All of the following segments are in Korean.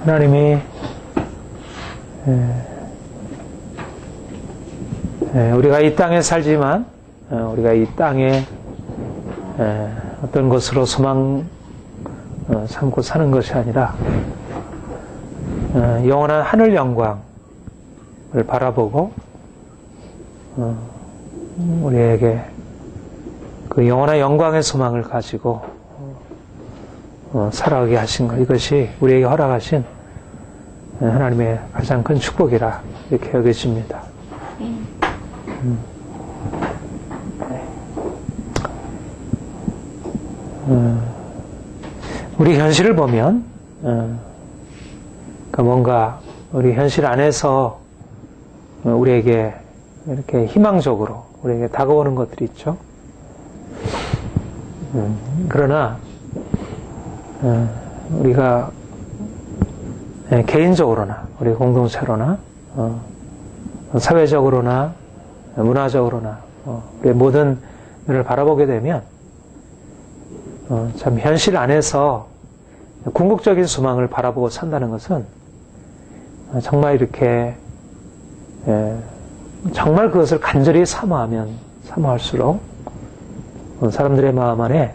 하나님이 우리가 이 땅에 살지만 우리가 이 땅에 어떤 것으로 소망 삼고 사는 것이 아니라 영원한 하늘 영광을 바라보고 우리에게 그 영원한 영광의 소망을 가지고 살아가게 하신 것, 이것이 우리에게 허락하신 하나님의 가장 큰 축복이라 이렇게 여겨집니다. 우리 현실을 보면 뭔가 우리 현실 안에서 우리에게 이렇게 희망적으로 우리에게 다가오는 것들이 있죠. 그러나 우리가 개인적으로나 우리 공동체로나 사회적으로나 문화적으로나 우리 모든 면을 바라보게 되면 참 현실 안에서 궁극적인 소망을 바라보고 산다는 것은 정말 이렇게 정말 그것을 간절히 사모하면 사모할수록 사람들의 마음 안에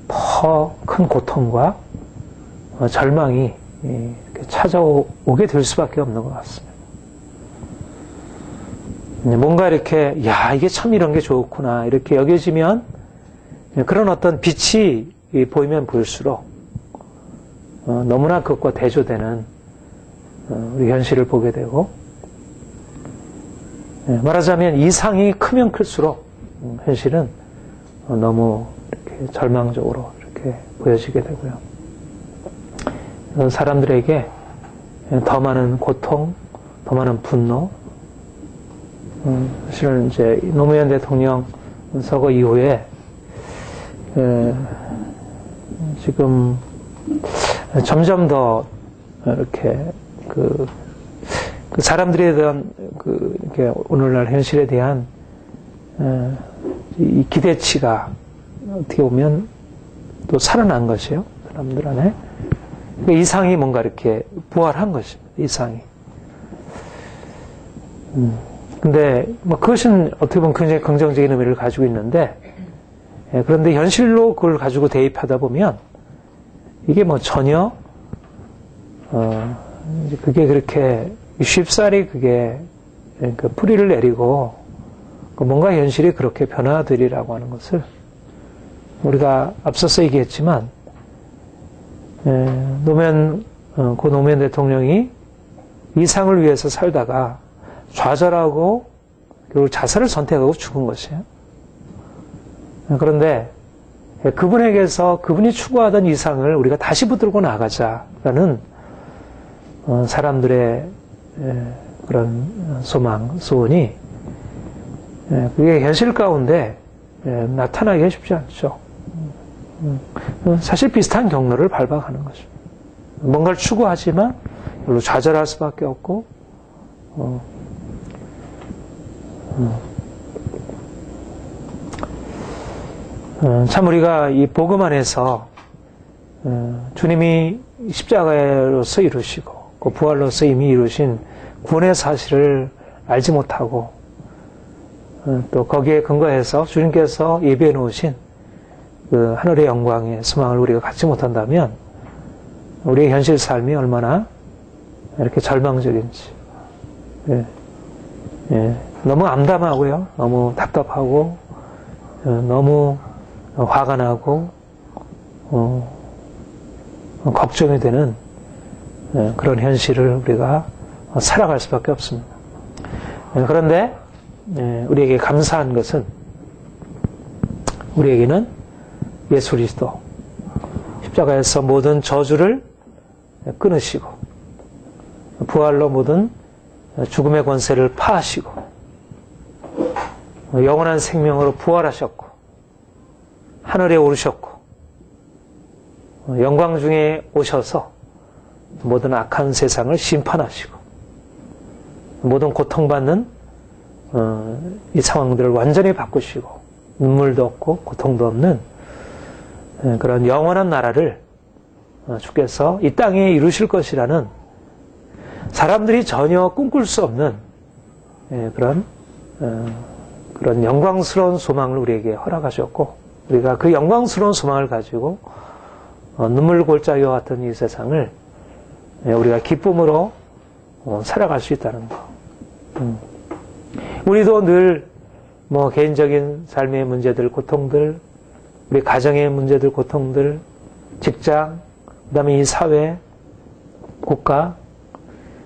더 큰 고통과 절망이 이렇게 찾아오게 될 수밖에 없는 것 같습니다. 뭔가 이렇게 이게 참 이런 게 좋구나 이렇게 여겨지면 그런 어떤 빛이 보이면 보일수록 너무나 그것과 대조되는 우리 현실을 보게 되고, 말하자면 이상이 크면 클수록 현실은 너무 이렇게 절망적으로 이렇게 보여지게 되고요. 사람들에게 더 많은 고통, 더 많은 분노, 사실은 이제 노무현 대통령 서거 이후에 지금 점점 더 이렇게 그 사람들에 대한 이렇게 오늘날 현실에 대한 이 기대치가 어떻게 보면 또 살아난 것이에요. 사람들 안에. 이상이 뭔가 이렇게 부활한 것입니다. 이상이. 근데 그것은 어떻게 보면 굉장히 긍정적인 의미를 가지고 있는데, 그런데 현실로 그걸 가지고 대입하다 보면 이게 전혀 그게 그렇게 쉽사리 그게 그 뿌리를 내리고 뭔가 현실이 그렇게 변화되리라고 하는 것을 우리가 앞서서 얘기했지만, 고 노무현 대통령이 이상을 위해서 살다가 좌절하고 결국 자살을 선택하고 죽은 것이에요. 그런데 그분에게서 그분이 추구하던 이상을 우리가 다시 붙들고 나가자라는 사람들의 그런 소망, 소원이 그게 현실 가운데 나타나기가 쉽지 않죠. 사실 비슷한 경로를 밟아가는 거죠. 뭔가를 추구하지만 별로 좌절할 수밖에 없고, 참 우리가 이 복음 안에서 주님이 십자가로서 이루시고 그 부활로서 이미 이루신 구원의 사실을 알지 못하고 또 거기에 근거해서 주님께서 예비해 놓으신 그 하늘의 영광의 소망을 우리가 갖지 못한다면 우리의 현실 삶이 얼마나 이렇게 절망적인지, 너무 암담하고요, 너무 답답하고, 너무 화가 나고 걱정이 되는 그런 현실을 우리가 살아갈 수밖에 없습니다. 그런데 우리에게 감사한 것은 우리에게는 예수 그리스도 십자가에서 모든 저주를 끊으시고 부활로 모든 죽음의 권세를 파하시고 영원한 생명으로 부활하셨고 하늘에 오르셨고 영광 중에 오셔서 모든 악한 세상을 심판하시고 모든 고통받는 이 상황들을 완전히 바꾸시고 눈물도 없고 고통도 없는 그런 영원한 나라를 주께서 이 땅에 이루실 것이라는 사람들이 전혀 꿈꿀 수 없는 그런 영광스러운 소망을 우리에게 허락하셨고, 우리가 그 영광스러운 소망을 가지고 눈물 골짜기와 같은 이 세상을 우리가 기쁨으로 살아갈 수 있다는 것. 우리도 늘 개인적인 삶의 문제들, 고통들, 우리 가정의 문제들, 고통들, 직장, 그 다음에 이 사회, 국가,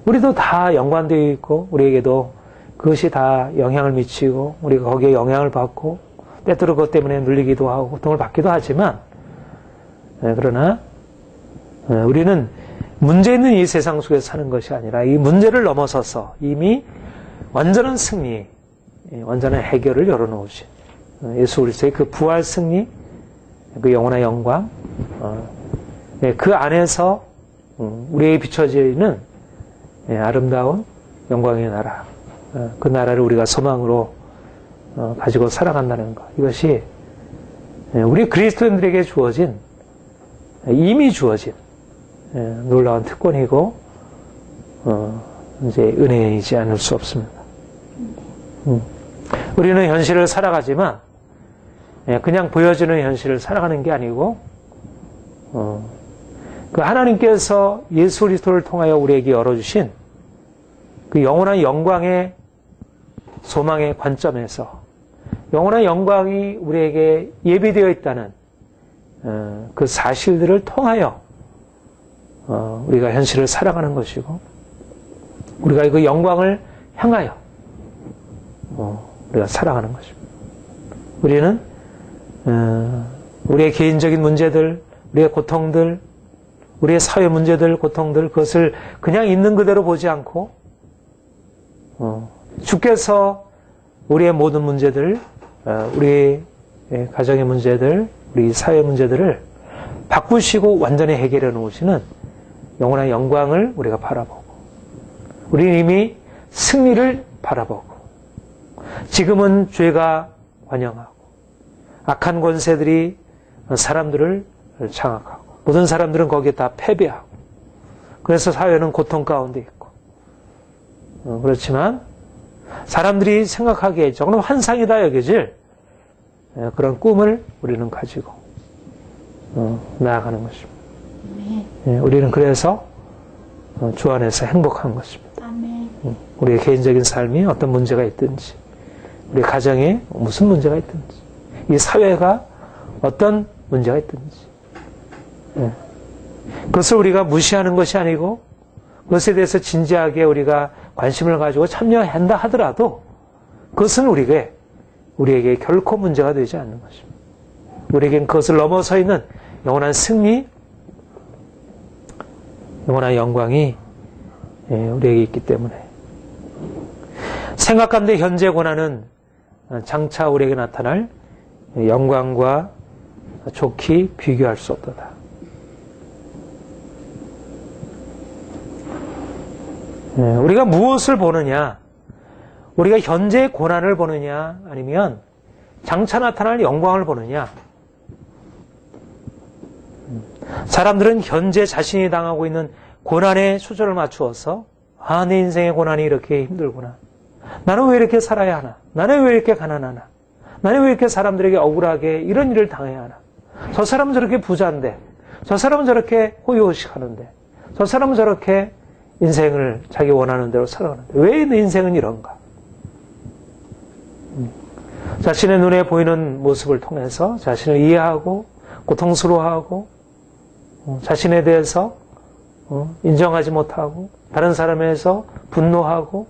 우리도 다 연관되어 있고, 우리에게도 그것이 다 영향을 미치고, 우리가 거기에 영향을 받고, 때때로 그것 때문에 눌리기도 하고, 고통을 받기도 하지만, 그러나, 우리는 문제 있는 이 세상 속에서 사는 것이 아니라, 이 문제를 넘어서서 이미 완전한 승리, 완전한 해결을 열어놓으신 예수 그리스도의 그 부활 승리, 그 영원한 영광, 그 안에서 우리에게 비춰지는 아름다운 영광의 나라, 그 나라를 우리가 소망으로 가지고 살아간다는 것. 이것이 우리 그리스도인들에게 주어진, 이미 주어진 놀라운 특권이고 이제 은혜이지 않을 수 없습니다. 우리는 현실을 살아가지만 그냥 보여지는 현실을 살아가는 게 아니고 그 하나님께서 예수 그리스도를 통하여 우리에게 열어주신 그 영원한 영광의 소망의 관점에서 영원한 영광이 우리에게 예비되어 있다는 그 사실들을 통하여 우리가 현실을 살아가는 것이고, 우리가 그 영광을 향하여 우리가 살아가는 것입니다. 우리는 우리의 개인적인 문제들, 우리의 고통들, 우리의 사회 문제들, 고통들, 그것을 그냥 있는 그대로 보지 않고 주께서 우리의 모든 문제들, 우리 가정의 문제들, 우리 사회 문제들을 바꾸시고 완전히 해결해 놓으시는 영원한 영광을 우리가 바라보고, 우리는 이미 승리를 바라보고, 지금은 죄가 관영하고 악한 권세들이 사람들을 장악하고 모든 사람들은 거기에 다 패배하고, 그래서 사회는 고통 가운데 있고, 그렇지만 사람들이 생각하기에 저거는 환상이다 여겨질 그런 꿈을 우리는 가지고 나아가는 것입니다. 우리는 그래서 주 안에서 행복한 것입니다. 우리의 개인적인 삶이 어떤 문제가 있든지, 우리 가정에 무슨 문제가 있든지, 이 사회가 어떤 문제가 있든지, 그것을 우리가 무시하는 것이 아니고 그것에 대해서 진지하게 우리가 관심을 가지고 참여한다 하더라도 그것은 우리에게 결코 문제가 되지 않는 것입니다. 우리에겐 그것을 넘어서 있는 영원한 승리, 영원한 영광이 우리에게 있기 때문에 생각 가운데 현재 고난은 장차 우리에게 나타날 영광과 좋게 비교할 수 없도다. 우리가 무엇을 보느냐? 우리가 현재의 고난을 보느냐? 아니면 장차 나타날 영광을 보느냐? 사람들은 현재 자신이 당하고 있는 고난에 초점을 맞추어서 내 인생의 고난이 이렇게 힘들구나. 나는 왜 이렇게 살아야 하나? 나는 왜 이렇게 가난하나? 나는 왜 이렇게 사람들에게 억울하게 이런 일을 당해야 하나? 저 사람은 저렇게 부자인데, 저 사람은 저렇게 호의호식하는데, 저 사람은 저렇게 인생을 자기 원하는 대로 살아가는데 왜 내 인생은 이런가? 자신의 눈에 보이는 모습을 통해서 자신을 이해하고 고통스러워하고 자신에 대해서 인정하지 못하고 다른 사람에서 분노하고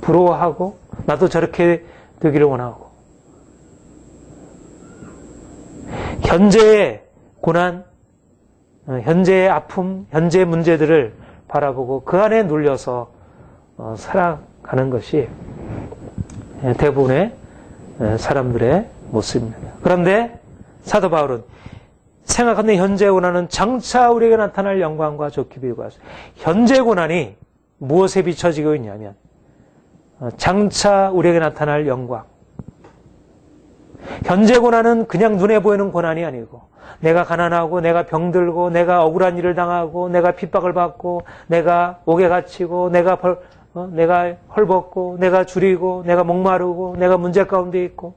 부러워하고 나도 저렇게 되기를 원하고, 현재의 고난, 현재의 아픔, 현재의 문제들을 바라보고 그 안에 눌려서 살아가는 것이 대부분의 사람들의 모습입니다. 그런데 사도 바울은 생각하는 현재 고난은 장차 우리에게 나타날 영광과 좋게 비유가 현재 고난이 무엇에 비춰지고 있냐면 장차 우리에게 나타날 영광. 현재 고난은 그냥 눈에 보이는 고난이 아니고 내가 가난하고 내가 병들고 내가 억울한 일을 당하고 내가 핍박을 받고 내가 옥에 갇히고 내가 헐벗고 내가 줄이고 내가 목마르고 내가 문제 가운데 있고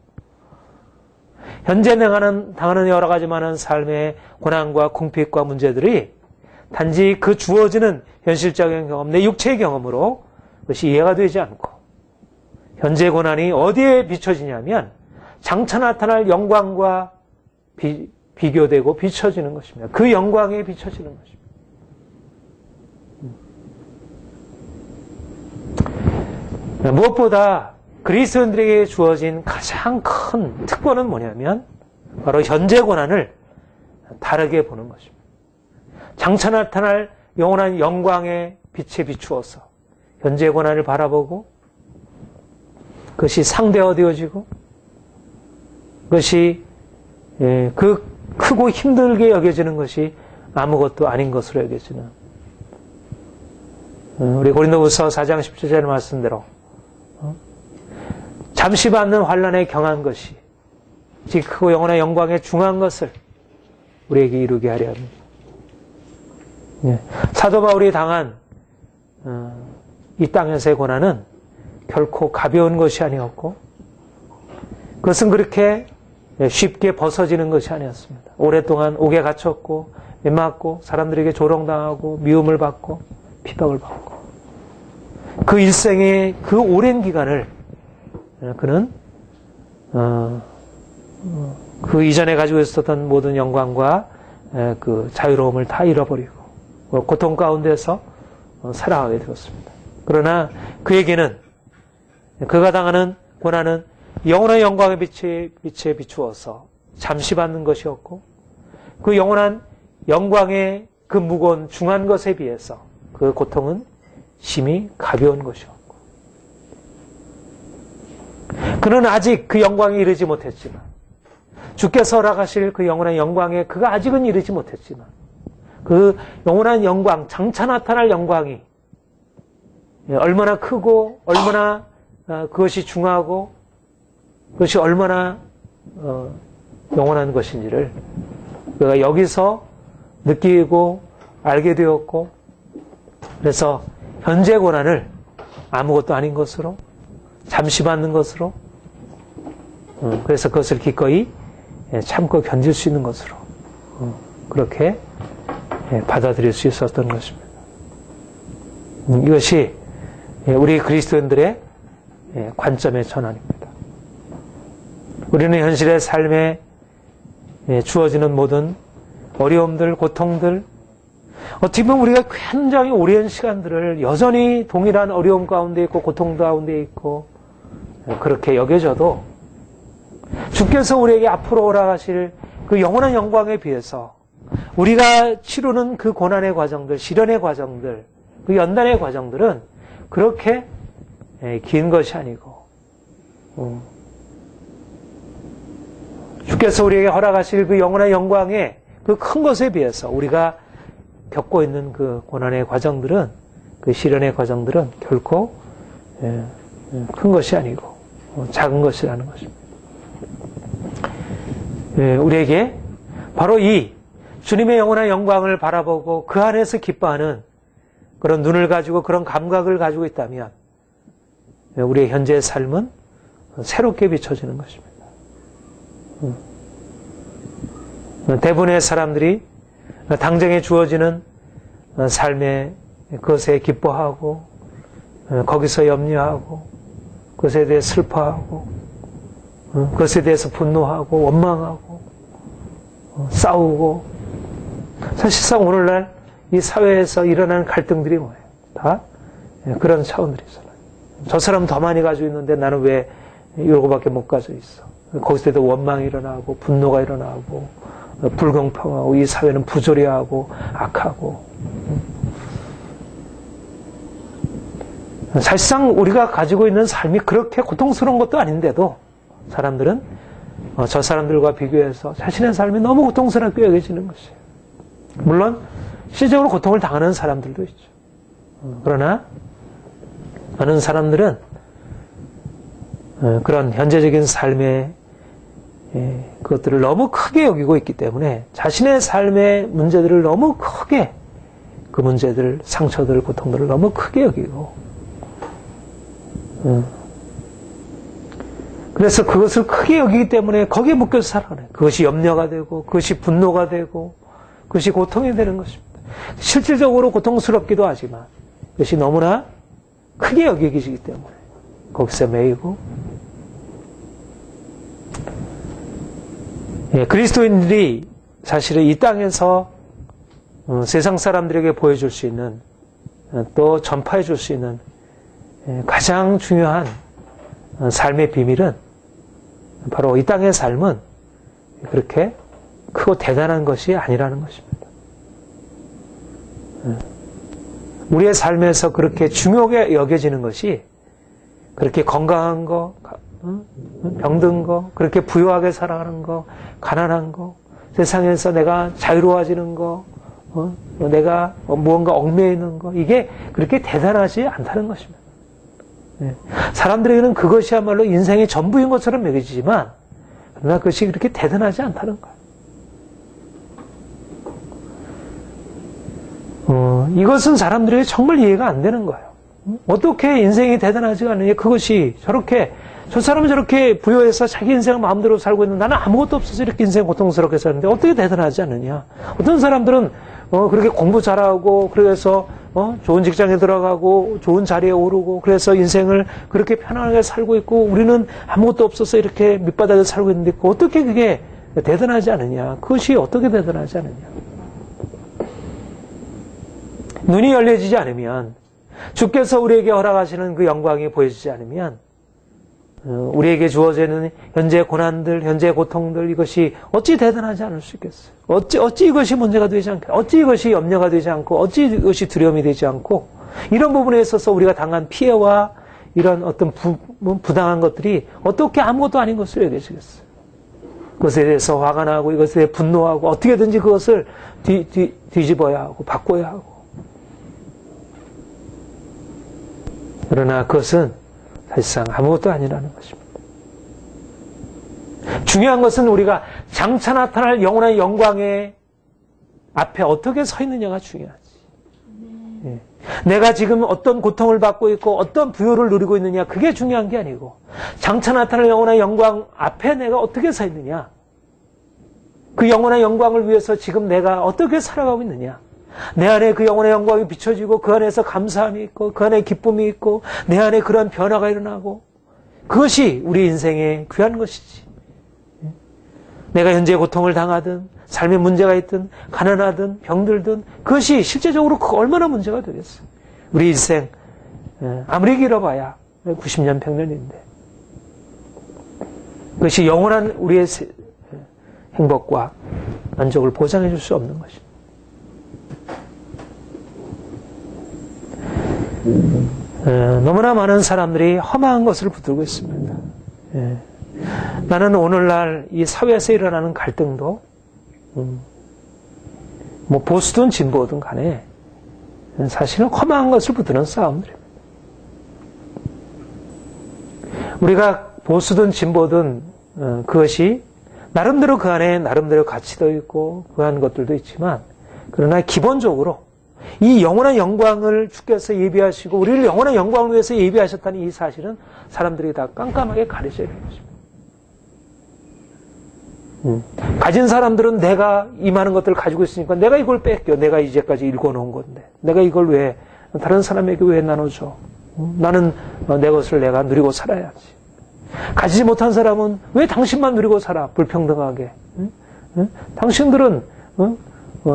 현재 내가 당하는 여러 가지 많은 삶의 고난과 궁핍과 문제들이 단지 그 주어지는 현실적인 경험, 내 육체의 경험으로 그것이 이해가 되지 않고 현재 고난이 어디에 비춰지냐면 장차 나타날 영광과 비교되고 비춰지는 것입니다. 그 영광에 비춰지는 것입니다. 무엇보다 그리스도인들에게 주어진 가장 큰 특권은 뭐냐면 바로 현재 고난을 다르게 보는 것입니다. 장차 나타날 영원한 영광의 빛에 비추어서 현재 고난을 바라보고 그것이 상대화되어지고 그것이 그 크고 힘들게 여겨지는 것이 아무것도 아닌 것으로 여겨지는 우리 고린도후서 4장 17절 말씀대로 잠시 받는 환난에 경한 것이 즉 크고 영원한 영광에 중한 것을 우리에게 이루게 하려 합니다. 사도 바울이 당한 이 땅에서의 고난은 결코 가벼운 것이 아니었고 그것은 그렇게 쉽게 벗어지는 것이 아니었습니다. 오랫동안 옥에 갇혔고 맞고 사람들에게 조롱당하고 미움을 받고 핍박을 받고 그 일생의 그 오랜 기간을 그는 그 이전에 가지고 있었던 모든 영광과 그 자유로움을 다 잃어버리고 고통 가운데서 살아가게 되었습니다. 그러나 그에게는 그가 당하는 고난은 영원한 영광의 빛에 비추어서 잠시 받는 것이었고 그 영원한 영광의 그 무거운 중한 것에 비해서 그 고통은 심히 가벼운 것이었고 그는 아직 그 영광에 이르지 못했지만 주께서 허락하실 그 영원한 영광에 그가 아직은 이르지 못했지만 그 영원한 영광, 장차 나타날 영광이 얼마나 크고 얼마나 그것이 중하고 그것이 얼마나 영원한 것인지를 그가 여기서 느끼고 알게 되었고 그래서 현재 고난을 아무것도 아닌 것으로 잠시 받는 것으로 그래서 그것을 기꺼이 참고 견딜 수 있는 것으로 그렇게 받아들일 수 있었던 것입니다. 이것이 우리 그리스도인들의 관점의 전환입니다. 우리는 현실의 삶에 주어지는 모든 어려움들, 고통들 어떻게 보면 우리가 굉장히 오랜 시간들을 여전히 동일한 어려움 가운데 있고 고통 가운데 있고 그렇게 여겨져도 주께서 우리에게 앞으로 오라가실 그 영원한 영광에 비해서 우리가 치르는 그 고난의 과정들, 시련의 과정들, 그 연단의 과정들은 그렇게 긴 것이 아니고 주께서 우리에게 허락하실 그 영원한 영광의 그 큰 것에 비해서 우리가 겪고 있는 그 고난의 과정들은 그 시련의 과정들은 결코 큰 것이 아니고 작은 것이라는 것입니다. 우리에게 바로 이 주님의 영원한 영광을 바라보고 그 안에서 기뻐하는 그런 눈을 가지고 그런 감각을 가지고 있다면 우리의 현재의 삶은 새롭게 비춰지는 것입니다. 대부분의 사람들이 당장에 주어지는 삶의 그것에 기뻐하고 거기서 염려하고 그것에 대해 슬퍼하고 그것에 대해서 분노하고 원망하고 싸우고 사실상 오늘날 이 사회에서 일어나는 갈등들이 뭐예요? 다 그런 차원들이 있잖아요. 저 사람은 더 많이 가지고 있는데 나는 왜 이거밖에 못 가지고 있어? 거기서도 원망이 일어나고 분노가 일어나고 불공평하고 이 사회는 부조리하고 악하고 사실상 우리가 가지고 있는 삶이 그렇게 고통스러운 것도 아닌데도 사람들은 저 사람들과 비교해서 자신의 삶이 너무 고통스럽게 여겨지는 것이에요. 물론 실제적으로 고통을 당하는 사람들도 있죠. 그러나 많은 사람들은 그런 현재적인 삶의 그것들을 너무 크게 여기고 있기 때문에 자신의 삶의 문제들을 너무 크게, 그 문제들, 상처들, 고통들을 너무 크게 여기고, 그래서 그것을 크게 여기기 때문에 거기에 묶여서 살아가는, 그것이 염려가 되고, 그것이 분노가 되고, 그것이 고통이 되는 것입니다. 실질적으로 고통스럽기도 하지만 그것이 너무나 크게 여기기 때문에 거기서 매이고, 그리스도인들이 사실은 이 땅에서 세상 사람들에게 보여줄 수 있는, 또 전파해 줄 수 있는 가장 중요한 삶의 비밀은 바로 이 땅의 삶은 그렇게 크고 대단한 것이 아니라는 것입니다. 우리의 삶에서 그렇게 중요하게 여겨지는 것이 그렇게 건강한 거, 병든 거, 그렇게 부유하게 살아가는 거, 가난한 거, 세상에서 내가 자유로워지는 거, 내가 무언가 얽매여 있는 거, 이게 그렇게 대단하지 않다는 것입니다. 사람들에게는 그것이야말로 인생의 전부인 것처럼 여겨지지만, 그러나 그것이 그렇게 대단하지 않다는 거예요. 이것은 사람들에게 정말 이해가 안 되는 거예요. 어떻게 인생이 대단하지가 않느냐, 그것이 저렇게, 저 사람은 저렇게 부여해서 자기 인생을 마음대로 살고 있는, 나는 아무것도 없어서 이렇게 인생 고통스럽게 사는데 어떻게 대단하지 않느냐. 어떤 사람들은 그렇게 공부 잘하고, 그래서 좋은 직장에 들어가고 좋은 자리에 오르고, 그래서 인생을 그렇게 편안하게 살고 있고, 우리는 아무것도 없어서 이렇게 밑바닥에 살고 있는데 어떻게 그게 대단하지 않느냐. 그것이 어떻게 대단하지 않느냐. 눈이 열려지지 않으면, 주께서 우리에게 허락하시는 그 영광이 보여지지 않으면, 우리에게 주어지는 현재의 고난들, 현재의 고통들, 이것이 어찌 대단하지 않을 수 있겠어요? 어찌 이것이 문제가 되지 않고, 어찌 이것이 염려가 되지 않고, 어찌 이것이 두려움이 되지 않고, 이런 부분에 있어서 우리가 당한 피해와 이런 어떤 부당한 것들이 어떻게 아무것도 아닌 것으로 여겨지겠어요? 그것에 대해서 화가 나고, 이것에 대해 분노하고, 어떻게든지 그것을 뒤집어야 하고, 바꿔야 하고. 그러나 그것은 사실상 아무것도 아니라는 것입니다. 중요한 것은 우리가 장차 나타날 영원한 영광의 앞에 어떻게 서 있느냐가 중요하지. 내가 지금 어떤 고통을 받고 있고 어떤 부요를 누리고 있느냐, 그게 중요한 게 아니고, 장차 나타날 영원한 영광 앞에 내가 어떻게 서 있느냐, 그 영원한 영광을 위해서 지금 내가 어떻게 살아가고 있느냐, 내 안에 그 영혼의 영광이 비춰지고, 그 안에서 감사함이 있고, 그 안에 기쁨이 있고, 내 안에 그런 변화가 일어나고, 그것이 우리 인생의 귀한 것이지. 내가 현재 고통을 당하든, 삶에 문제가 있든, 가난하든, 병들든, 그것이 실제적으로 얼마나 문제가 되겠어요. 우리 인생 아무리 길어봐야 90년, 100년인데, 그것이 영원한 우리의 행복과 만족을 보장해 줄 수 없는 것입니다. 너무나 많은 사람들이 험한 것을 붙들고 있습니다. 나는 오늘날 이 사회에서 일어나는 갈등도 뭐 보수든 진보든 간에 사실은 험한 것을 붙드는 싸움들입니다. 우리가 보수든 진보든 그것이 나름대로 그 안에 나름대로 가치도 있고 그한 것들도 있지만, 그러나 기본적으로 이 영원한 영광을 주께서 예비하시고 우리를 영원한 영광을 위해서 예비하셨다는 이 사실은 사람들이 다 깜깜하게 가르쳐야 되는 것입니다. 가진 사람들은 내가 이 많은 것들을 가지고 있으니까 내가 이걸 뺏겨. 내가 이제까지 읽어놓은 건데 내가 이걸 왜 다른 사람에게 왜 나눠줘? 나는 내 것을 내가 누리고 살아야지. 가지지 못한 사람은 왜 당신만 누리고 살아? 불평등하게. 당신들은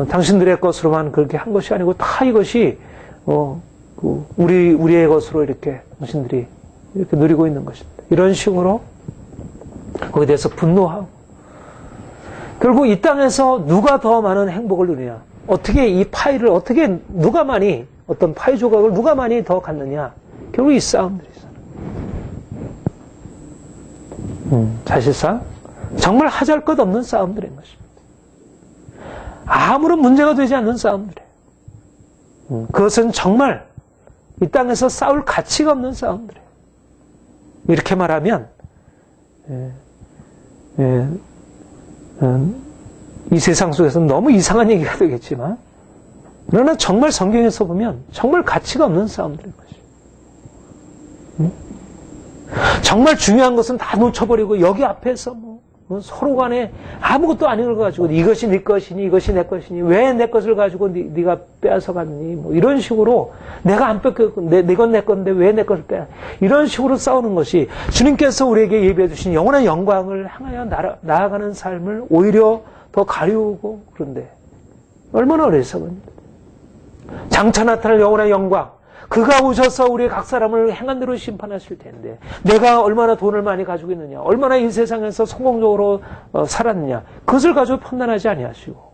당신들의 것으로만 그렇게 한 것이 아니고 다 이것이 우리의 것으로 이렇게 당신들이 이렇게 누리고 있는 것입니다. 이런 식으로 거기에 대해서 분노하고, 결국 이 땅에서 누가 더 많은 행복을 누리냐, 어떻게 이 파이를 어떻게 누가 많이 어떤 파이 조각을 누가 많이 더 갖느냐, 결국 이 싸움들이 있어요. 사실상 정말 하잘것없는 싸움들인 것입니다. 아무런 문제가 되지 않는 싸움들이에요. 그것은 정말 이 땅에서 싸울 가치가 없는 싸움들이에요. 이렇게 말하면 이 세상 속에서는 너무 이상한 얘기가 되겠지만, 그러나 정말 성경에서 보면 정말 가치가 없는 싸움들인 것이죠. 정말 중요한 것은 다 놓쳐버리고 여기 앞에서 서로 간에 아무것도 아닌 걸 가지고 이것이 네 것이니 이것이 내 것이니 왜 내 것을 가지고 네가 빼앗아갔니 이런 식으로 내가 안 뺏겼고 이건 내 건데 왜 내 것을 빼앗아 이런 식으로 싸우는 것이 주님께서 우리에게 예비해 주신 영원한 영광을 향하여 나아가는 삶을 오히려 더 가리우고 그런데 얼마나 어리석은지 장차 나타날 영원한 영광 그가 오셔서 우리 각 사람을 행한 대로 심판하실 텐데 내가 얼마나 돈을 많이 가지고 있느냐 얼마나 이 세상에서 성공적으로 살았느냐 그것을 가지고 판단하지 아니하시고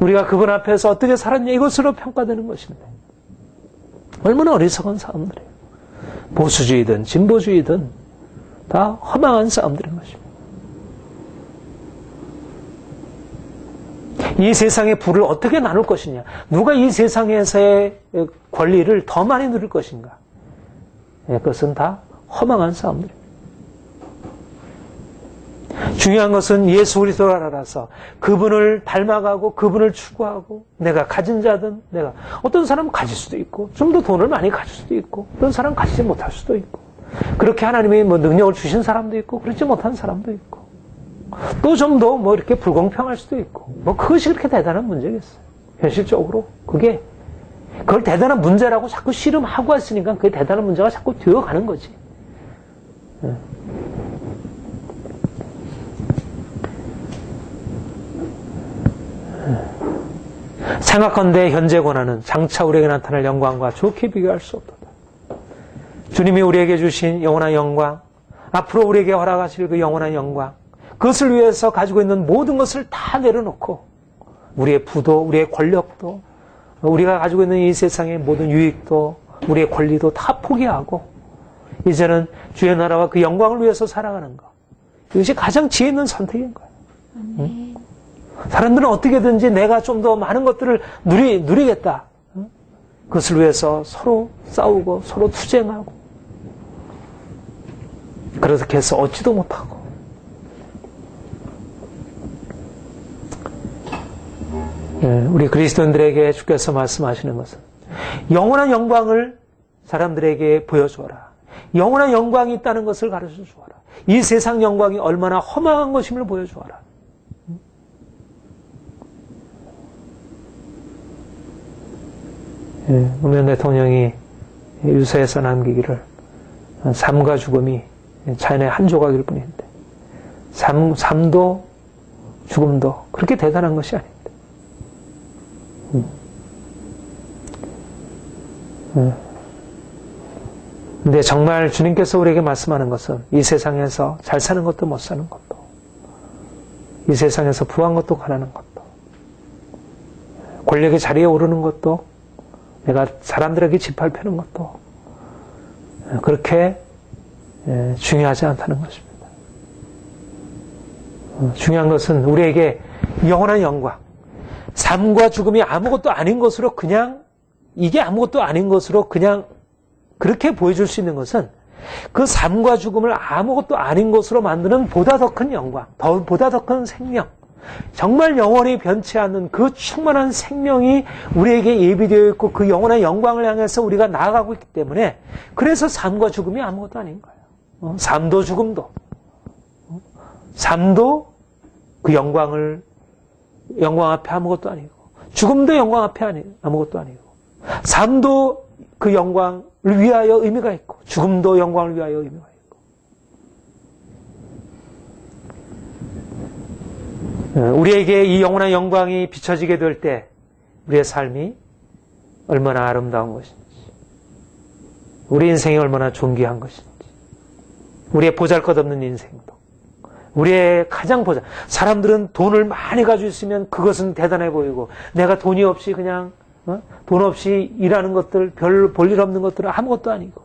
우리가 그분 앞에서 어떻게 살았냐 이것으로 평가되는 것인데 얼마나 어리석은 싸움들이에요. 보수주의든 진보주의든 다 허망한 싸움들인 것입니다. 이 세상의 부를 어떻게 나눌 것이냐 누가 이 세상에서의 권리를 더 많이 누릴 것인가 그것은 다 허망한 싸움들입니다. 중요한 것은 예수 그리스도를 알아서 그분을 닮아가고 그분을 추구하고 내가 가진 자든 내가 어떤 사람은 가질 수도 있고 좀 더 돈을 많이 가질 수도 있고 어떤 사람은 가지지 못할 수도 있고 그렇게 하나님이 능력을 주신 사람도 있고 그렇지 못한 사람도 있고 또 좀 더 이렇게 불공평할 수도 있고 그것이 그렇게 대단한 문제겠어요. 현실적으로 그걸 대단한 문제라고 자꾸 씨름하고 왔으니까 그게 대단한 문제가 자꾸 되어가는 거지. 생각건대 현재 고난은 장차 우리에게 나타날 영광과 좋게 비교할 수 없도다. 주님이 우리에게 주신 영원한 영광 앞으로 우리에게 허락하실 그 영원한 영광 그것을 위해서 가지고 있는 모든 것을 다 내려놓고 우리의 부도, 우리의 권력도, 우리가 가지고 있는 이 세상의 모든 유익도, 우리의 권리도 다 포기하고 이제는 주의 나라와 그 영광을 위해서 살아가는 것. 이것이 가장 지혜 있는 선택인 거예요. 응? 사람들은 어떻게든지 내가 좀 더 많은 것들을 누리겠다. 응? 그것을 위해서 서로 싸우고 서로 투쟁하고 그렇게 해서 얻지도 못하고 우리 그리스도인들에게 주께서 말씀하시는 것은 영원한 영광을 사람들에게 보여주어라. 영원한 영광이 있다는 것을 가르쳐 주어라. 이 세상 영광이 얼마나 허망한 것임을 보여주어라. 노무현 대통령이 유서에서 남기기를 삶과 죽음이 자연의 한 조각일 뿐인데 삶도 죽음도 그렇게 대단한 것이 아닙니다. 근데 정말 주님께서 우리에게 말씀하는 것은 이 세상에서 잘 사는 것도 못 사는 것도 이 세상에서 부한 것도 가난한 것도 권력의 자리에 오르는 것도 내가 사람들에게 짓밟히는 것도 그렇게 중요하지 않다는 것입니다. 중요한 것은 우리에게 영원한 영광 삶과 죽음이 아무것도 아닌 것으로 그냥 이게 아무것도 아닌 것으로 그냥 그렇게 보여줄 수 있는 것은 그 삶과 죽음을 아무것도 아닌 것으로 만드는 보다 더 큰 영광, 보다 더 큰 생명 정말 영원히 변치 않는 그 충만한 생명이 우리에게 예비되어 있고 그 영원한 영광을 향해서 우리가 나아가고 있기 때문에 그래서 삶과 죽음이 아무것도 아닌 거예요. 삶도 죽음도 삶도 그 영광 앞에 아무것도 아니고 죽음도 영광 앞에 아무것도 아니고 삶도 그 영광을 위하여 의미가 있고 죽음도 영광을 위하여 의미가 있고 우리에게 이 영원한 영광이 비춰지게 될 때 우리의 삶이 얼마나 아름다운 것인지 우리 인생이 얼마나 존귀한 것인지 우리의 보잘것없는 인생도 우리의 가장 사람들은 돈을 많이 가지고 있으면 그것은 대단해 보이고 내가 돈이 없이 그냥 돈 없이 일하는 것들 별 볼 일 없는 것들은 아무것도 아니고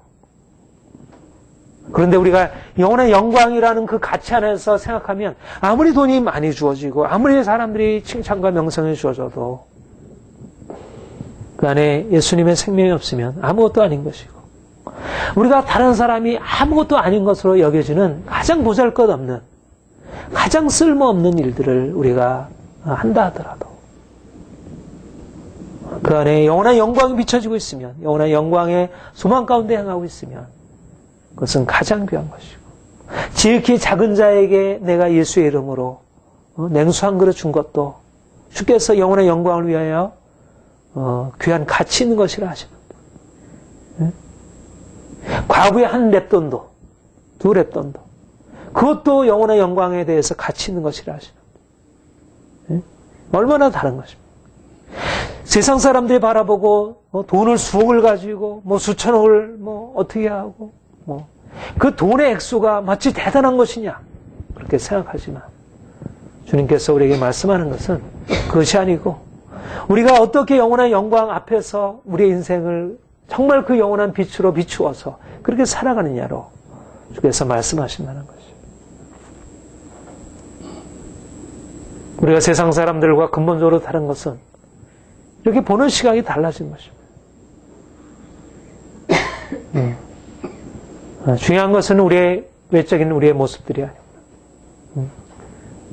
그런데 우리가 영원한 영광이라는 그 가치 안에서 생각하면 아무리 돈이 많이 주어지고 아무리 사람들이 칭찬과 명성이 주어져도 그 안에 예수님의 생명이 없으면 아무것도 아닌 것이고 우리가 다른 사람이 아무것도 아닌 것으로 여겨지는 가장 보잘것없는 가장 쓸모없는 일들을 우리가 한다 하더라도 그 안에 영원한 영광이 비춰지고 있으면, 영원한 영광의 소망 가운데 행하고 있으면 그것은 가장 귀한 것이고, 지극히 작은 자에게 내가 예수의 이름으로 냉수 한 그릇 준 것도 주께서 영원한 영광을 위하여 귀한 가치 있는 것이라 하시는, 과부의 한 랩돈도, 두 랩돈도, 그것도 영원한 영광에 대해서 가치 있는 것이라 하시는, 얼마나 다른 것입니까? 세상 사람들이 바라보고 돈을 수억을 가지고 수천억을 어떻게 하고 그 돈의 액수가 마치 대단한 것이냐 그렇게 생각하지만, 주님께서 우리에게 말씀하는 것은 그것이 아니고, 우리가 어떻게 영원한 영광 앞에서 우리의 인생을 정말 그 영원한 빛으로 비추어서 그렇게 살아가느냐로 주께서 말씀하신다는 것이죠. 우리가 세상 사람들과 근본적으로 다른 것은 이렇게 보는 시각이 달라진 것입니다. 중요한 것은 우리의 외적인 우리의 모습들이 아니구나.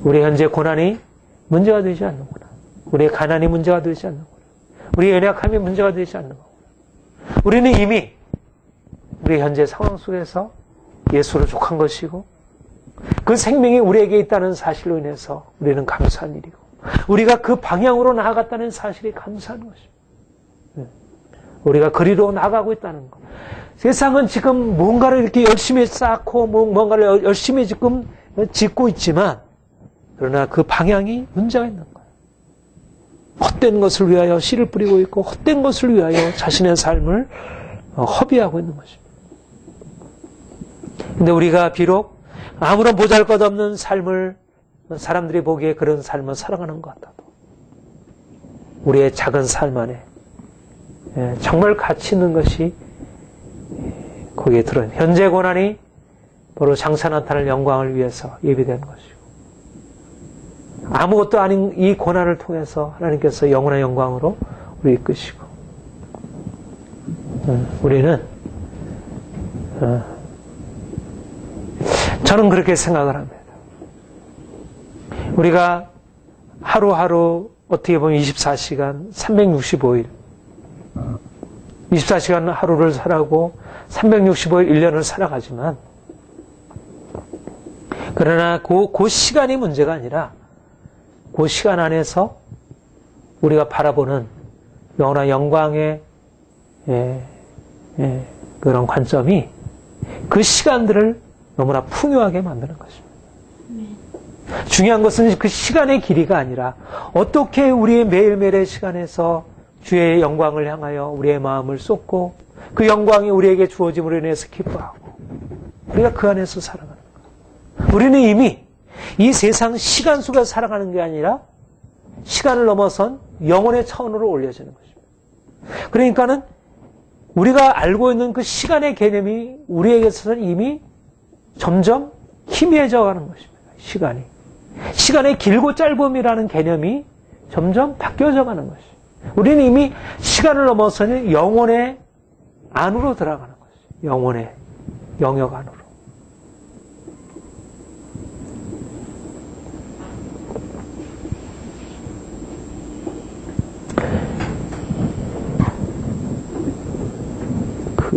우리 현재 고난이 문제가 되지 않는구나. 우리의 가난이 문제가 되지 않는구나. 우리의 연약함이 문제가 되지 않는구나. 우리는 이미 우리 현재 상황 속에서 예수를 족한 것이고, 그 생명이 우리에게 있다는 사실로 인해서 우리는 감사한 일이고, 우리가 그 방향으로 나아갔다는 사실이 감사한 것입니다. 우리가 그리로 나아가고 있다는 것. 세상은 지금 뭔가를 이렇게 열심히 쌓고 뭔가를 열심히 지금 짓고 있지만, 그러나 그 방향이 문제가 있는 거예요. 헛된 것을 위하여 씨를 뿌리고 있고, 헛된 것을 위하여 자신의 삶을 허비하고 있는 것입니다. 근데 우리가 비록 아무런 보잘것없는 삶을, 사람들이 보기에 그런 삶을 살아가는 것 같아도, 우리의 작은 삶 안에 정말 가치 있는 것이 거기에 들어있는, 현재 고난이 바로 장차 나타날 영광을 위해서 예비된 것이고, 아무것도 아닌 이 고난을 통해서 하나님께서 영원한 영광으로 우리 이끄시고, 우리는 저는 그렇게 생각을 합니다. 우리가 하루하루 어떻게 보면 24시간 365일 24시간 하루를 살아고 365일 1년을 살아가지만, 그러나 그 시간이 문제가 아니라 그 시간 안에서 우리가 바라보는 영원한 영광의 그런 관점이 그 시간들을 너무나 풍요하게 만드는 것입니다. 중요한 것은 그 시간의 길이가 아니라 어떻게 우리의 매일매일의 시간에서 주의 영광을 향하여 우리의 마음을 쏟고, 그 영광이 우리에게 주어짐으로 인해서 기뻐하고, 우리가 그 안에서 살아가는 거예요. 우리는 이미 이 세상 시간 속에서 살아가는 게 아니라 시간을 넘어선 영혼의 차원으로 올려지는 것입니다. 그러니까는 우리가 알고 있는 그 시간의 개념이 우리에게서는 이미 점점 희미해져 가는 것입니다. 시간의 길고 짧음이라는 개념이 점점 바뀌어져 가는 것이죠. 우리는 이미 시간을 넘어서는 영혼의 안으로 들어가는 것이죠. 영혼의 영역 안으로.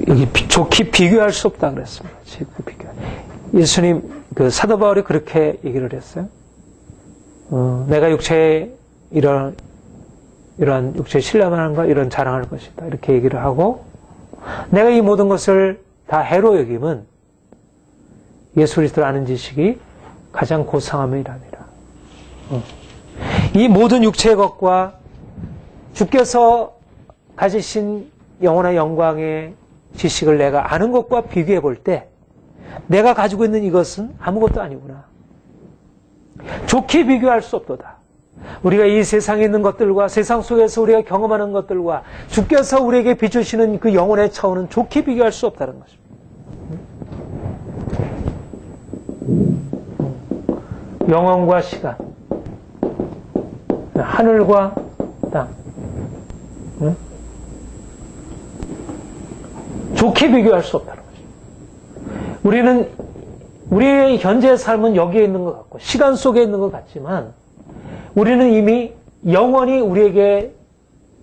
여기 좋게 비교할 수 없다 그랬습니다. 예수님, 사도 바울이 그렇게 얘기를 했어요. 내가 육체에 이러한 육체에 신뢰하는 이런 자랑할 것이다. 이렇게 얘기를 하고, 내가 이 모든 것을 다 해로 여김은 예수 그리스도를 아는 지식이 가장 고상함이랍니다. 이 모든 육체의 것과 주께서 가지신 영원한 영광의 지식을 내가 아는 것과 비교해 볼 때, 내가 가지고 있는 이것은 아무것도 아니구나. 좋게 비교할 수 없도다. 우리가 이 세상에 있는 것들과 세상 속에서 우리가 경험하는 것들과 주께서 우리에게 비추시는 그 영혼의 차원은 좋게 비교할 수 없다는 것입니다. 영혼과 시간, 하늘과 땅, 좋게 비교할 수 없다는 것입니다. 우리는 우리의 현재의 삶은 여기에 있는 것 같고 시간 속에 있는 것 같지만 우리는 이미 영원히 우리에게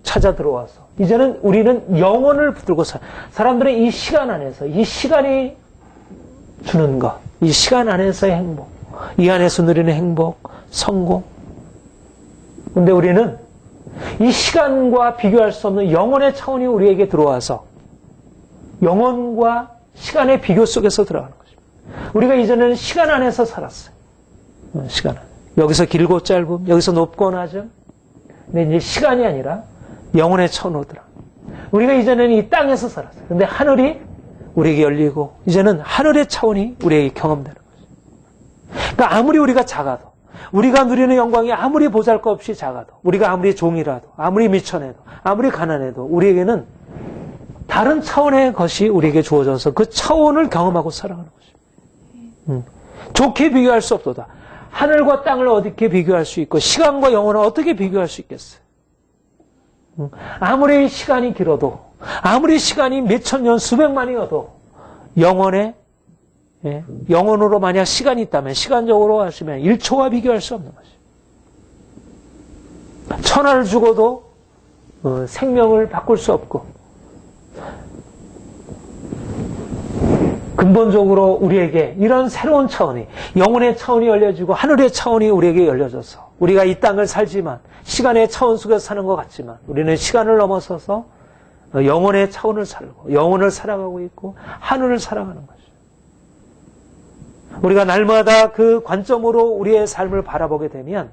찾아 들어와서 이제는 우리는 영혼을 붙들고 사람들은 이 시간 안에서 이 시간이 주는 것, 이 시간 안에서의 행복, 이 안에서 누리는 행복, 성공. 근데 우리는 이 시간과 비교할 수 없는 영혼의 차원이 우리에게 들어와서 영혼과 시간의 비교 속에서 들어가는 것입니다. 우리가 이전에는 시간 안에서 살았어요. 시간 안에. 여기서 길고 짧음, 여기서 높고 낮음. 근데 이제 시간이 아니라 영혼의 차원으로 들어가. 우리가 이전에는 이 땅에서 살았어요. 근데 하늘이 우리에게 열리고 이제는 하늘의 차원이 우리에게 경험되는 거죠. 그러니까 아무리 우리가 작아도 우리가 누리는 영광이 아무리 보잘것없이 작아도 우리가 아무리 종이라도 아무리 미천해도 아무리 가난해도 우리에게는 다른 차원의 것이 우리에게 주어져서 그 차원을 경험하고 살아가는 것입니다. 좋게 비교할 수 없도다. 하늘과 땅을 어떻게 비교할 수 있고 시간과 영혼을 어떻게 비교할 수 있겠어요? 아무리 시간이 길어도 아무리 시간이 몇천 년 수백만이어도 영혼으로 만약 시간이 있다면 시간적으로 하시면 1초와 비교할 수 없는 것이죠. 천하를 죽어도 생명을 바꿀 수 없고 근본적으로 우리에게 이런 새로운 차원이 영혼의 차원이 열려지고 하늘의 차원이 우리에게 열려져서 우리가 이 땅을 살지만 시간의 차원 속에서 사는 것 같지만 우리는 시간을 넘어서서 영혼의 차원을 살고 영혼을 살아가고 있고 하늘을 살아가는 것이죠. 우리가 날마다 그 관점으로 우리의 삶을 바라보게 되면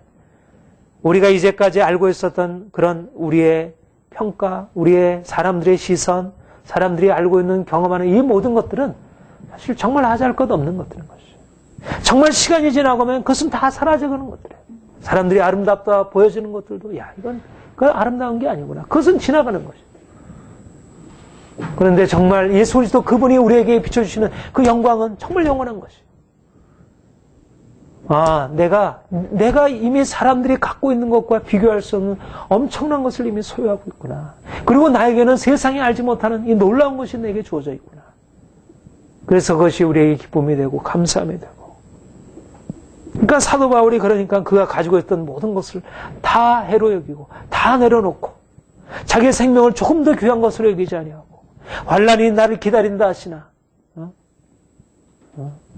우리가 이제까지 알고 있었던 그런 우리의 평가, 우리의 사람들의 시선, 사람들이 알고 있는 경험하는 이 모든 것들은 사실 정말 하잘 것 없는 것들인 것이죠. 정말 시간이 지나가면 그것은 다 사라져가는 것들이에요. 사람들이 아름답다 보여지는 것들도 이건 아름다운 게 아니구나. 그것은 지나가는 것이죠. 그런데 정말 예수 그리스도 그분이 우리에게 비춰주시는 그 영광은 정말 영원한 것이에요. 내가 이미 사람들이 갖고 있는 것과 비교할 수 없는 엄청난 것을 이미 소유하고 있구나. 그리고 나에게는 세상이 알지 못하는 이 놀라운 것이 내게 주어져 있구나. 그래서 그것이 우리에게 기쁨이 되고 감사함이 되고. 그러니까 사도 바울이 그러니까 그가 가지고 있던 모든 것을 다 해로 여기고 다 내려놓고 자기의 생명을 조금 더 귀한 것으로 여기지 아니하고 환난이 나를 기다린다 하시나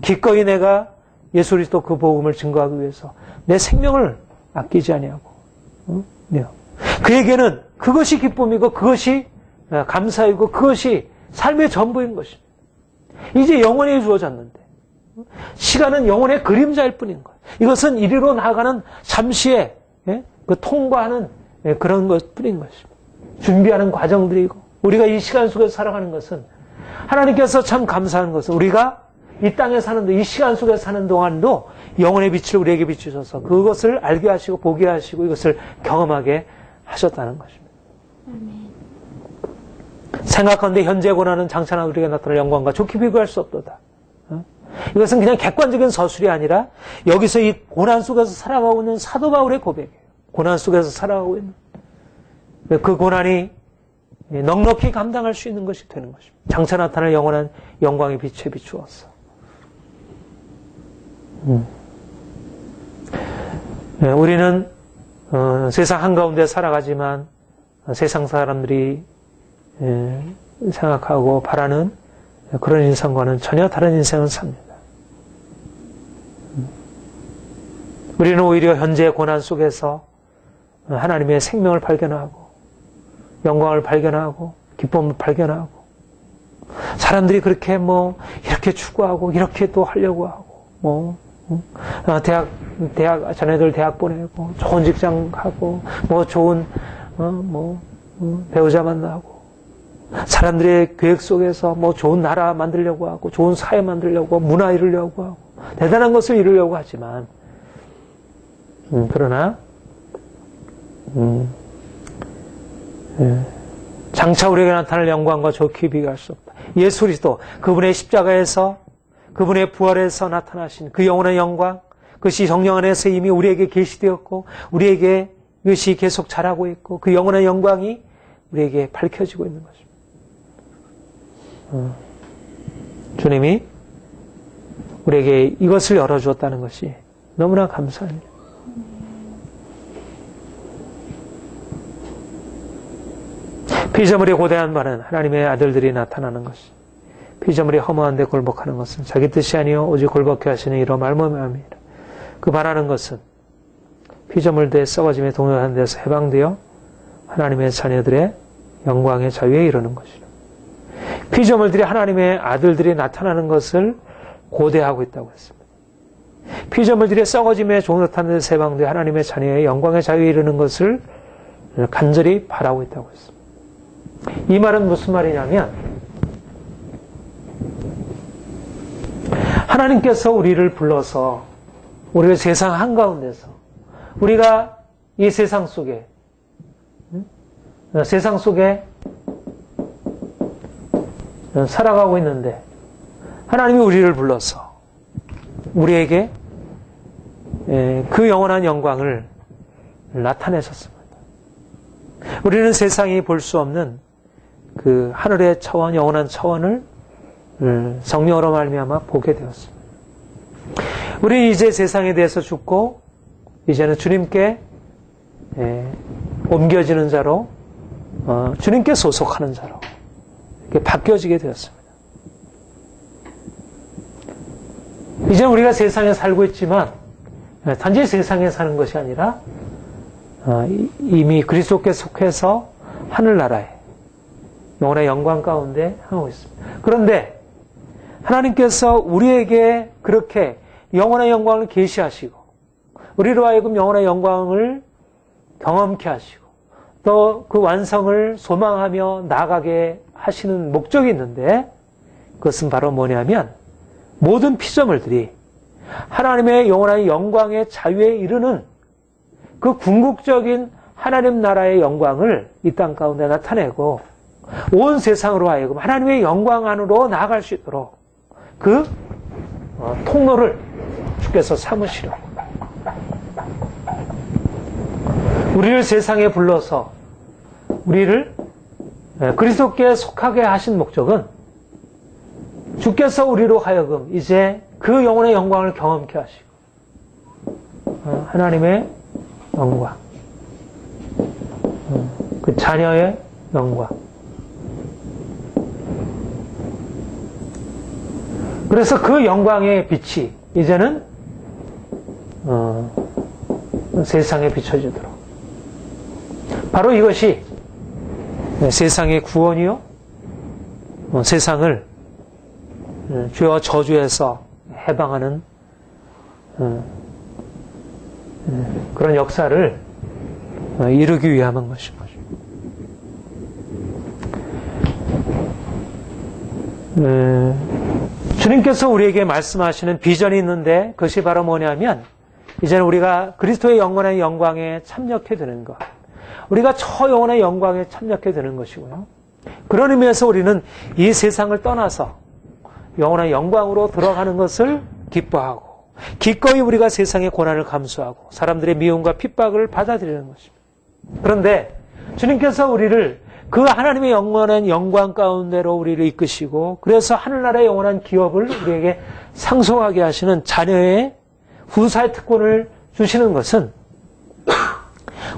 기꺼이 내가 예수 그리스도 그 복음을 증거하기 위해서 내 생명을 아끼지 아니하고 그에게는 그것이 기쁨이고 그것이 감사이고 그것이 삶의 전부인 것입니다. 이제 영원히 주어졌는데 시간은 영혼의 그림자일 뿐인 거예요. 이것은 이리로 나아가는 잠시의 그 통과하는 그런 것뿐인 것입니다. 준비하는 과정들이고 우리가 이 시간 속에서 살아가는 것은 하나님께서 참 감사한 것은 우리가 이 땅에 사는데 이 시간 속에 사는 동안도 영혼의 빛을 우리에게 비추셔서 그것을 알게 하시고 보게 하시고 이것을 경험하게 하셨다는 것입니다. 생각하는데 현재 고난은 장차나 우리에게 나타날 영광과 좋게 비교할 수 없도다. 이것은 그냥 객관적인 서술이 아니라 여기서 이 고난 속에서 살아가고 있는 사도 바울의 고백이에요. 고난 속에서 살아가고 있는 그 고난이 넉넉히 감당할 수 있는 것이 되는 것입니다. 장차 나타날 영원한 영광의 빛에 비추었어. 우리는 세상 한가운데 살아가지만 세상 사람들이 생각하고 바라는 그런 인생과는 전혀 다른 인생을 삽니다. 우리는 오히려 현재의 고난 속에서 하나님의 생명을 발견하고 영광을 발견하고 기쁨을 발견하고 사람들이 그렇게 이렇게 추구하고 이렇게 또 하려고 하고 대학 자녀들 대학 보내고 좋은 직장 가고 좋은 배우자 만나고 사람들의 계획 속에서 좋은 나라 만들려고 하고 좋은 사회 만들려고 하고 문화 이루려고 하고 대단한 것을 이루려고 하지만 그러나 장차 우리에게 나타날 영광과 좋게 비교할 수 없다. 예수 그리스도 그분의 십자가에서 그분의 부활에서 나타나신 그 영원한 영광 그것이 성령 안에서 이미 우리에게 계시되었고 우리에게 이것이 계속 자라고 있고 그 영원한 영광이 우리에게 밝혀지고 있는 것입니다. 주님이 우리에게 이것을 열어주었다는 것이 너무나 감사합니다. 피조물이 고대한 바는 하나님의 아들들이 나타나는 것이, 피조물이 허무한데 굴복하는 것은 자기 뜻이 아니요 오직 굴복해 하시는 이로 말미암이라. 그 바라는 것은 피조물들의 썩어짐에 동요하는 데서 해방되어 하나님의 자녀들의 영광의 자유에 이르는 것이라. 피조물들이 하나님의 아들들이 나타나는 것을 고대하고 있다고 했습니다. 피조물들이 썩어짐에 종노릇하는 데서 해방되어 하나님의 자녀의 영광의 자유에 이르는 것을 간절히 바라고 있다고 했습니다. 이 말은 무슨 말이냐면, 하나님께서 우리를 불러서 우리가 세상 한가운데서 우리가 이 세상 속에 살아가고 있는데 하나님이 우리를 불러서 우리에게 그 영원한 영광을 나타내셨습니다. 우리는 세상이 볼 수 없는 그 하늘의 차원, 영원한 차원을 성령으로 말미암아 보게 되었습니다. 우리는 이제 세상에 대해서 죽고 이제는 주님께 옮겨지는 자로, 주님께 소속하는 자로 이렇게 바뀌어지게 되었습니다. 이제 우리가 세상에 살고 있지만 단지 세상에 사는 것이 아니라 이미 그리스도께 속해서 하늘나라에 영원의 영광 가운데 하고 있습니다. 그런데 하나님께서 우리에게 그렇게 영원의 영광을 계시하시고 우리로 하여금 영원의 영광을 경험케 하시고 또 그 완성을 소망하며 나아가게 하시는 목적이 있는데, 그것은 바로 뭐냐면 모든 피조물들이 하나님의 영원한 영광의 자유에 이르는 그 궁극적인 하나님 나라의 영광을 이 땅 가운데 나타내고 온 세상으로 하여금 하나님의 영광 안으로 나아갈 수 있도록 그 통로를 주께서 삼으시려고 우리를 세상에 불러서 우리를 그리스도께 속하게 하신 목적은 주께서 우리로 하여금 이제 그 영혼의 영광을 경험케 하시고 하나님의 영광, 그 자녀의 영광, 그래서 그 영광의 빛이 이제는 세상에 비춰지도록, 바로 이것이 세상의 구원이요, 세상을 죄와 저주에서 해방하는 그런 역사를 이루기 위함인 것인 거죠. 주님께서 우리에게 말씀하시는 비전이 있는데 그것이 바로 뭐냐면 이제는 우리가 그리스도의 영원한 영광에 참여하게 되는 것, 우리가 초영원의 영광에 참여하게 되는 것이고요. 그런 의미에서 우리는 이 세상을 떠나서 영원한 영광으로 들어가는 것을 기뻐하고 기꺼이 우리가 세상의 고난을 감수하고 사람들의 미움과 핍박을 받아들이는 것입니다. 그런데 주님께서 우리를 그 하나님의 영원한 영광 가운데로 우리를 이끄시고 그래서 하늘나라의 영원한 기업을 우리에게 상속하게 하시는 자녀의 후사의 특권을 주시는 것은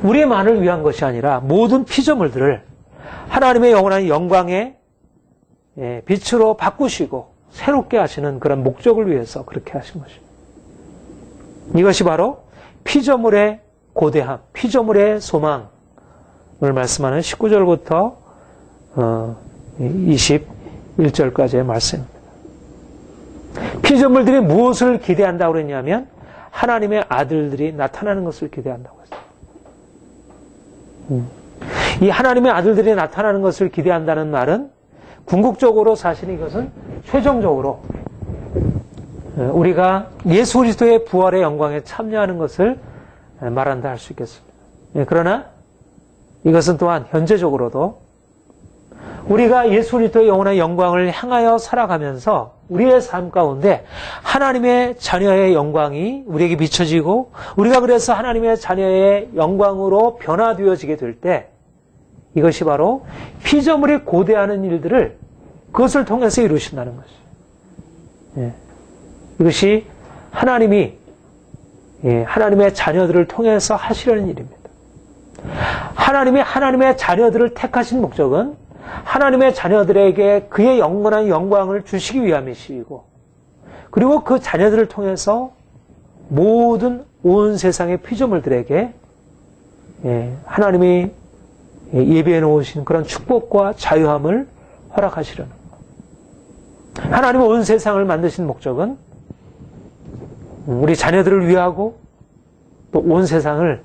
우리만을 위한 것이 아니라 모든 피조물들을 하나님의 영원한 영광의 빛으로 바꾸시고 새롭게 하시는 그런 목적을 위해서 그렇게 하신 것입니다. 이것이 바로 피조물의 고대함, 피조물의 소망을 말씀하는 19절부터 21절까지의 말씀입니다. 피조물들이 무엇을 기대한다고 그랬냐면 하나님의 아들들이 나타나는 것을 기대한다고 했어요. 이 하나님의 아들들이 나타나는 것을 기대한다는 말은 궁극적으로 사실 이것은 최종적으로 우리가 예수 그리스도의 부활의 영광에 참여하는 것을 말한다 할 수 있겠습니다. 그러나 이것은 또한 현재적으로도 우리가 예수 그리스도의 영원한 영광을 향하여 살아가면서 우리의 삶 가운데 하나님의 자녀의 영광이 우리에게 비춰지고 우리가 그래서 하나님의 자녀의 영광으로 변화되어지게 될 때 이것이 바로 피조물이 고대하는 일들을 그것을 통해서 이루신다는 것이죠. 이것이 하나님이 하나님의 자녀들을 통해서 하시려는 일입니다. 하나님이 하나님의 자녀들을 택하신 목적은 하나님의 자녀들에게 그의 영원한 영광을 주시기 위함이시고, 그리고 그 자녀들을 통해서 모든 온 세상의 피조물들에게 하나님이 예비해 놓으신 그런 축복과 자유함을 허락하시려는 것. 하나님은 온 세상을 만드신 목적은 우리 자녀들을 위하고 또 온 세상을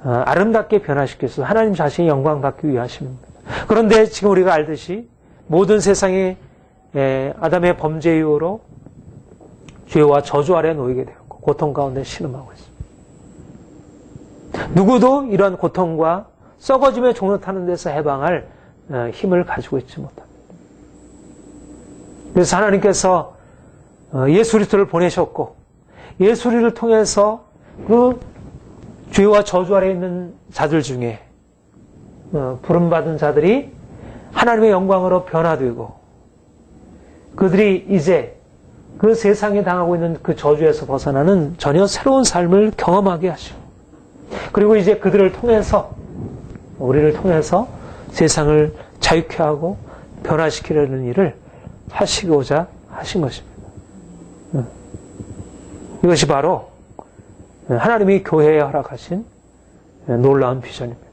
아름답게 변화시켜서 하나님 자신의 영광 받기 위하십니다. 그런데 지금 우리가 알듯이 모든 세상이 아담의 범죄 이후로 죄와 저주 아래 놓이게 되었고 고통 가운데 신음하고 있습니다. 누구도 이런 고통과 썩어짐의 종로 타는 데서 해방할 힘을 가지고 있지 못합니다. 그래서 하나님께서 예수 그리스도를 보내셨고, 예수 그리스도를 통해서 그 죄와 저주 아래 있는 자들 중에 부름받은 자들이 하나님의 영광으로 변화되고, 그들이 이제 그 세상에 당하고 있는 그 저주에서 벗어나는 전혀 새로운 삶을 경험하게 하시고, 그리고 이제 그들을 통해서, 우리를 통해서 세상을 자유케 하고 변화시키려는 일을 하시고자 하신 것입니다. 이것이 바로 하나님이 교회에 허락하신 놀라운 비전입니다.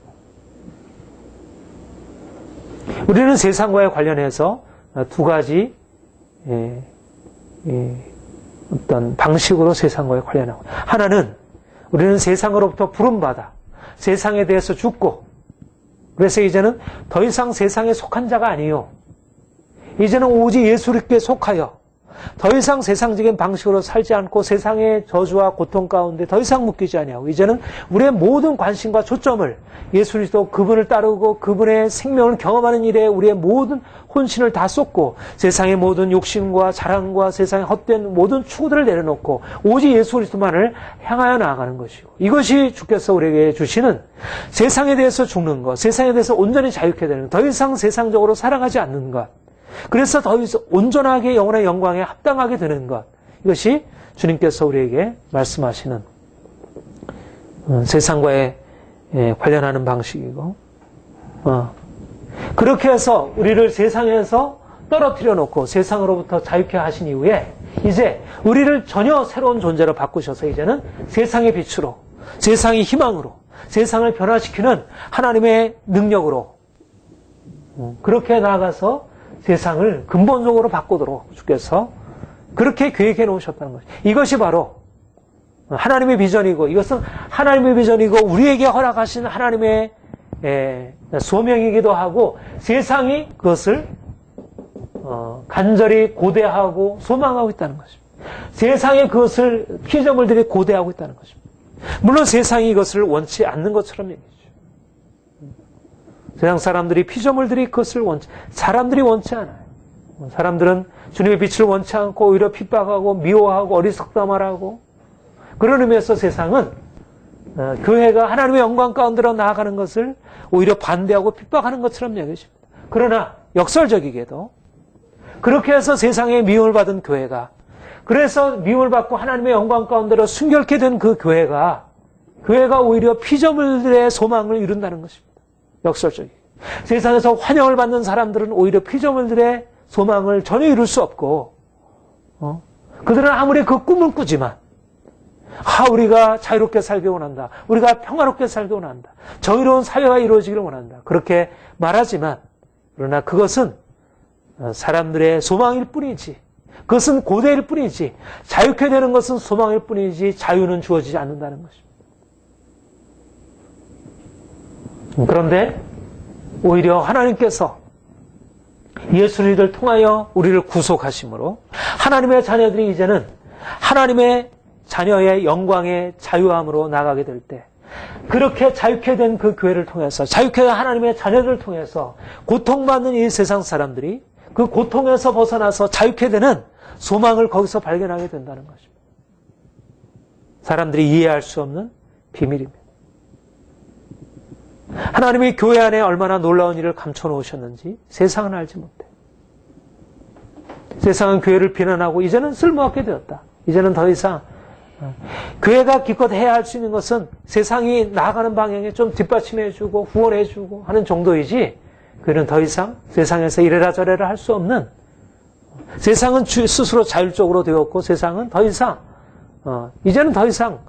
우리는 세상과의 관련해서 두 가지 어떤 방식으로 세상과의 관련하고, 하나는 우리는 세상으로부터 부름받아 세상에 대해서 죽고, 그래서 이제는 더 이상 세상에 속한 자가 아니요, 이제는 오직 예수 그리스도에 속하여 더 이상 세상적인 방식으로 살지 않고 세상의 저주와 고통 가운데 더 이상 묶이지 아니하고, 이제는 우리의 모든 관심과 초점을 예수 그리스도 그분을 따르고 그분의 생명을 경험하는 일에 우리의 모든 혼신을 다 쏟고, 세상의 모든 욕심과 자랑과 세상의 헛된 모든 추구들을 내려놓고 오직 예수 그리스도만을 향하여 나아가는 것이고, 이것이 주께서 우리에게 주시는 세상에 대해서 죽는 것, 세상에 대해서 온전히 자유케 되는, 더 이상 세상적으로 살아가지 않는 것, 그래서 더 이상 온전하게 영원의 영광에 합당하게 되는 것, 이것이 주님께서 우리에게 말씀하시는 세상과의 관련하는 방식이고, 그렇게 해서 우리를 세상에서 떨어뜨려 놓고 세상으로부터 자유케 하신 이후에 이제 우리를 전혀 새로운 존재로 바꾸셔서 이제는 세상의 빛으로, 세상의 희망으로, 세상을 변화시키는 하나님의 능력으로 그렇게 나아가서 세상을 근본적으로 바꾸도록 주께서 그렇게 계획해 놓으셨다는 것이죠. 이것이 바로 하나님의 비전이고, 이것은 하나님의 비전이고 우리에게 허락하신 하나님의 소명이기도 하고, 세상이 그것을 간절히 고대하고 소망하고 있다는 것입니다. 세상이 그것을 피조물들이 고대하고 있다는 것입니다. 물론 세상이 이것을 원치 않는 것처럼 얘기죠. 세상 사람들이, 피조물들이 그것을 사람들이 원치 않아요. 사람들은 주님의 빛을 원치 않고 오히려 핍박하고 미워하고 어리석다 말하고, 그런 의미에서 세상은 교회가 하나님의 영광 가운데로 나아가는 것을 오히려 반대하고 핍박하는 것처럼 여겨집니다. 그러나 역설적이게도 그렇게 해서 세상에 미움을 받은 교회가, 그래서 미움을 받고 하나님의 영광 가운데로 순결케 된 그 교회가 오히려 피조물들의 소망을 이룬다는 것입니다. 역설적이. 세상에서 환영을 받는 사람들은 오히려 피조물들의 소망을 전혀 이룰 수 없고, 그들은 아무리 그 꿈을 꾸지만, 우리가 자유롭게 살기 원한다, 우리가 평화롭게 살기 원한다, 정의로운 사회가 이루어지기를 원한다, 그렇게 말하지만, 그러나 그것은 사람들의 소망일 뿐이지, 그것은 고대일 뿐이지, 자유케 되는 것은 소망일 뿐이지 자유는 주어지지 않는다는 것입니다. 그런데 오히려 하나님께서 예수 그리스도를 통하여 우리를 구속하심으로 하나님의 자녀들이 이제는 하나님의 자녀의 영광의 자유함으로 나가게 될 때, 그렇게 자유케 된 그 교회를 통해서, 자유케 된 하나님의 자녀들을 통해서 고통받는 이 세상 사람들이 그 고통에서 벗어나서 자유케 되는 소망을 거기서 발견하게 된다는 것입니다. 사람들이 이해할 수 없는 비밀입니다. 하나님이 교회 안에 얼마나 놀라운 일을 감춰놓으셨는지 세상은 알지 못해. 세상은 교회를 비난하고 이제는 쓸모없게 되었다, 이제는 더 이상 교회가 기껏 해야 할 수 있는 것은 세상이 나아가는 방향에 좀 뒷받침해주고 후원해주고 하는 정도이지, 그는 더 이상 세상에서 이래라 저래라 할 수 없는, 세상은 스스로 자율적으로 되었고, 세상은 더 이상 이제는 더 이상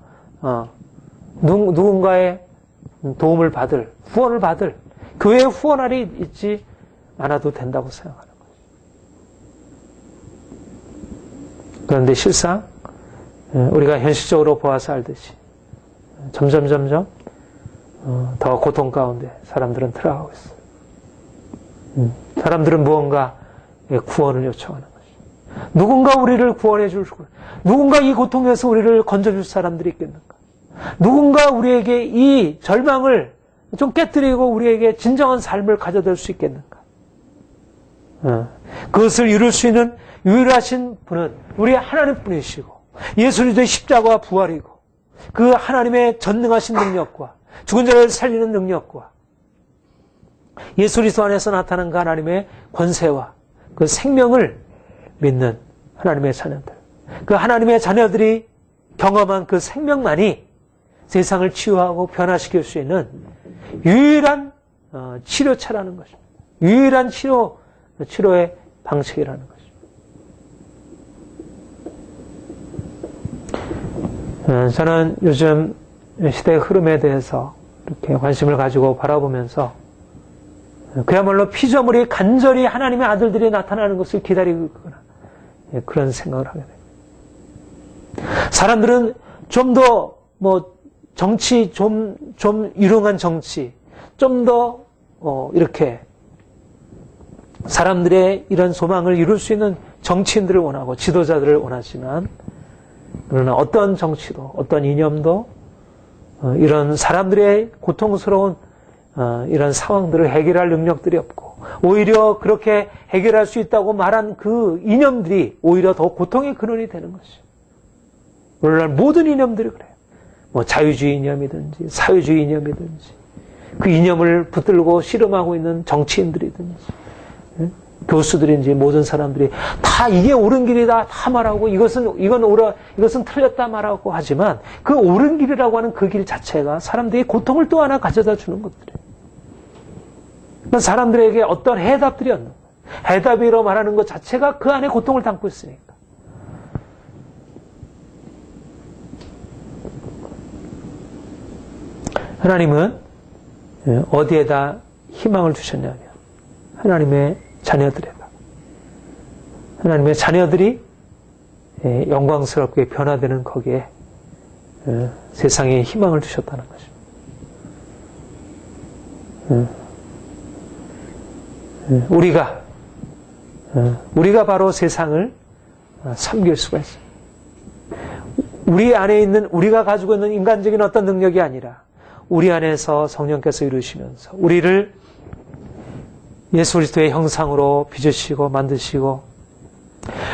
누군가의 도움을 받을, 후원을 받을, 교회의 후원알이 있지 않아도 된다고 생각하는 거죠. 그런데 실상 우리가 현실적으로 보아서 알듯이 점점 더 고통 가운데 사람들은 들어가고 있어요. 사람들은 무언가 구원을 요청하는 것이죠. 누군가 우리를 구원해 줄, 누군가 이 고통에서 우리를 건져줄 사람들이 있겠는가? 누군가 우리에게 이 절망을 좀 깨뜨리고 우리에게 진정한 삶을 가져다 줄 수 있겠는가? 그것을 이룰 수 있는 유일하신 분은 우리 하나님뿐이시고, 예수 그리스도의 십자가와 부활이고, 그 하나님의 전능하신 능력과 죽은 자를 살리는 능력과 예수 그리스도 안에서 나타난 그 하나님의 권세와 그 생명을 믿는 하나님의 자녀들, 그 하나님의 자녀들이 경험한 그 생명만이 세상을 치유하고 변화시킬 수 있는 유일한 치료차라는 것입니다. 유일한 치료의 방식이라는 것입니다. 저는 요즘 시대의 흐름에 대해서 이렇게 관심을 가지고 바라보면서 그야말로 피조물이 간절히 하나님의 아들들이 나타나는 것을 기다리고 있구나, 그런 생각을 하게 됩니다. 사람들은 좀 더 정치, 좀 유능한 정치, 좀 더 이렇게 사람들의 이런 소망을 이룰 수 있는 정치인들을 원하고 지도자들을 원하지만, 그러나 어떤 정치도, 어떤 이념도 이런 사람들의 고통스러운 이런 상황들을 해결할 능력들이 없고, 오히려 그렇게 해결할 수 있다고 말한 그 이념들이 오히려 더 고통의 근원이 되는 것이죠. 오늘날 모든 이념들이 그래요. 자유주의 이념이든지 사회주의 이념이든지, 그 이념을 붙들고 씨름하고 있는 정치인들이든지 교수들인지 모든 사람들이 다 이게 옳은 길이다 다 말하고, 이것은 틀렸다 말하고 하지만, 그 옳은 길이라고 하는 그 길 자체가 사람들이 고통을 또 하나 가져다 주는 것들이에요. 사람들에게 어떤 해답들이 없는 거예요. 해답이라고 말하는 것 자체가 그 안에 고통을 담고 있으니까. 하나님은 어디에다 희망을 주셨냐면 하나님의 자녀들에다. 하나님의 자녀들이 영광스럽게 변화되는 거기에 세상에 희망을 주셨다는 것입니다. 우리가 바로 세상을 섬길 수가 있습니다. 우리 안에 있는, 우리가 가지고 있는 인간적인 어떤 능력이 아니라 우리 안에서 성령께서 이루시면서 우리를 예수 그리스도의 형상으로 빚으시고 만드시고,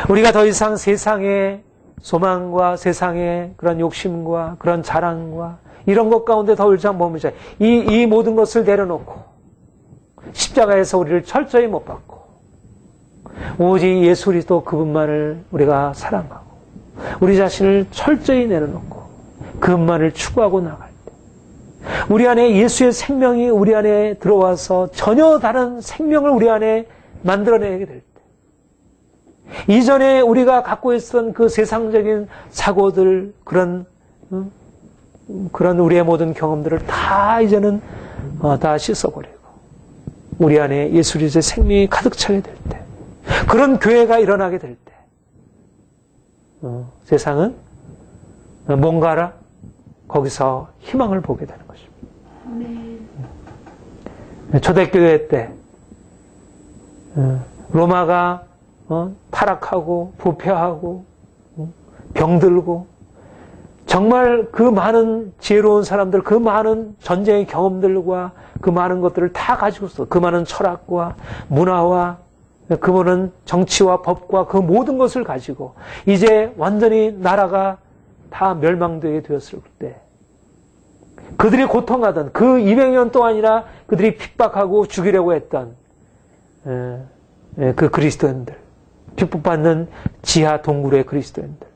우리가 더 이상 세상의 소망과 세상의 그런 욕심과 그런 자랑과 이런 것 가운데 더 이상 머물지, 이 모든 것을 내려놓고 십자가에서 우리를 철저히 못 박고 오직 예수 그리스도 그분만을 우리가 사랑하고 우리 자신을 철저히 내려놓고 그분만을 추구하고 나갈 때, 우리 안에 예수의 생명이 우리 안에 들어와서 전혀 다른 생명을 우리 안에 만들어내게 될 때, 이전에 우리가 갖고 있었던 그 세상적인 사고들, 그런 우리의 모든 경험들을 다 이제는 다 씻어버리고 우리 안에 예수 그리스도의 생명이 가득 차게 될 때, 그런 교회가 일어나게 될 때, 세상은 뭔가라 거기서 희망을 보게 되는 것입니다. 초대교회 때 로마가 타락하고 부패하고 병들고, 정말 그 많은 지혜로운 사람들, 그 많은 전쟁의 경험들과 그 많은 것들을 다 가지고서, 그 많은 철학과 문화와 그 많은 정치와 법과 그 모든 것을 가지고 이제 완전히 나라가 다 멸망되게 되었을 때, 그들이 고통하던 그 200년 동안이나 그들이 핍박하고 죽이려고 했던 그 그리스도인들, 핍박받는 지하 동굴의 그리스도인들,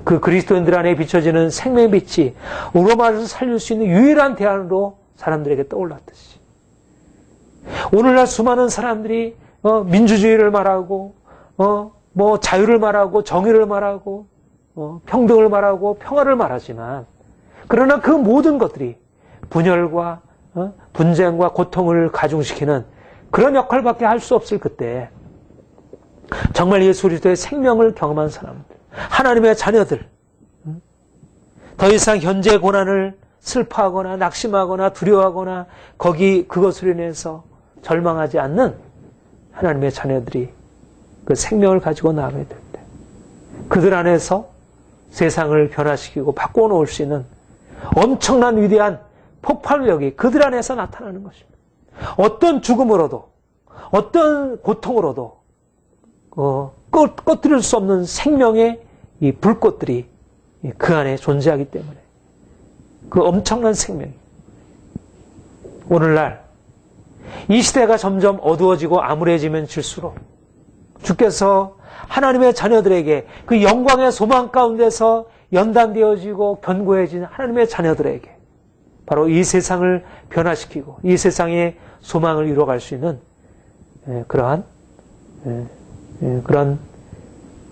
그 그리스도인들 안에 비춰지는 생명의 빛이 오로마를 살릴 수 있는 유일한 대안으로 사람들에게 떠올랐듯이 오늘날 수많은 사람들이 민주주의를 말하고 뭐 자유를 말하고 정의를 말하고 평등을 말하고 평화를 말하지만 그러나 그 모든 것들이 분열과 분쟁과 고통을 가중시키는 그런 역할밖에 할 수 없을 그때 정말 예수 그리스도의 생명을 경험한 사람들, 하나님의 자녀들, 더 이상 현재 고난을 슬퍼하거나 낙심하거나 두려워하거나 그것으로 인해서 절망하지 않는 하나님의 자녀들이 그 생명을 가지고 나아가야 될 때 그들 안에서 세상을 변화시키고 바꿔놓을 수 있는 엄청난 위대한 폭발력이 그들 안에서 나타나는 것입니다. 어떤 죽음으로도 어떤 고통으로도 꺼뜨릴 수 없는 생명의 이 불꽃들이 그 안에 존재하기 때문에 그 엄청난 생명이 오늘날 이 시대가 점점 어두워지고 암울해지면 질수록 주께서 하나님의 자녀들에게 그 영광의 소망 가운데서 연단되어지고 견고해진 하나님의 자녀들에게 바로 이 세상을 변화시키고 이 세상의 소망을 이루어갈 수 있는 그런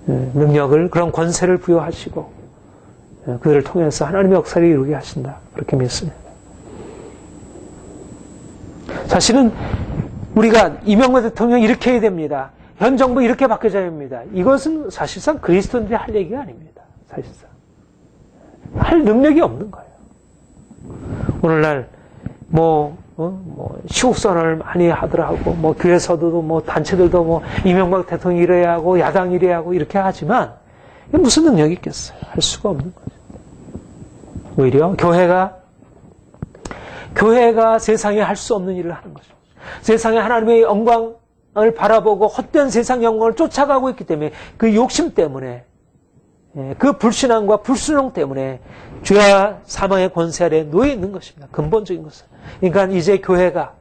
능력을, 그런 권세를 부여하시고 그들을 통해서 하나님의 역사를 이루게 하신다. 그렇게 믿습니다. 사실은 우리가 이명박 대통령 이렇게 해야 됩니다. 현 정부 이렇게 바뀌어야 됩니다. 이것은 사실상 그리스도인들이 할 얘기가 아닙니다. 사실상. 할 능력이 없는 거예요. 오늘날 시국선언을 많이 하더라고. 교회에서도 단체들도 이명박 대통령이 이래야 하고 야당이 이래야 하고 이렇게 하지만 이게 무슨 능력이 있겠어요? 할 수가 없는 거죠. 오히려 교회가 세상에 할 수 없는 일을 하는 거죠. 세상에 하나님의 영광을 바라보고 헛된 세상 영광을 쫓아가고 있기 때문에 그 욕심 때문에 그 불신앙과 불순종 때문에 죄와 사망의 권세 아래 놓여 있는 것입니다. 근본적인 것은. 그러니까 이제 교회가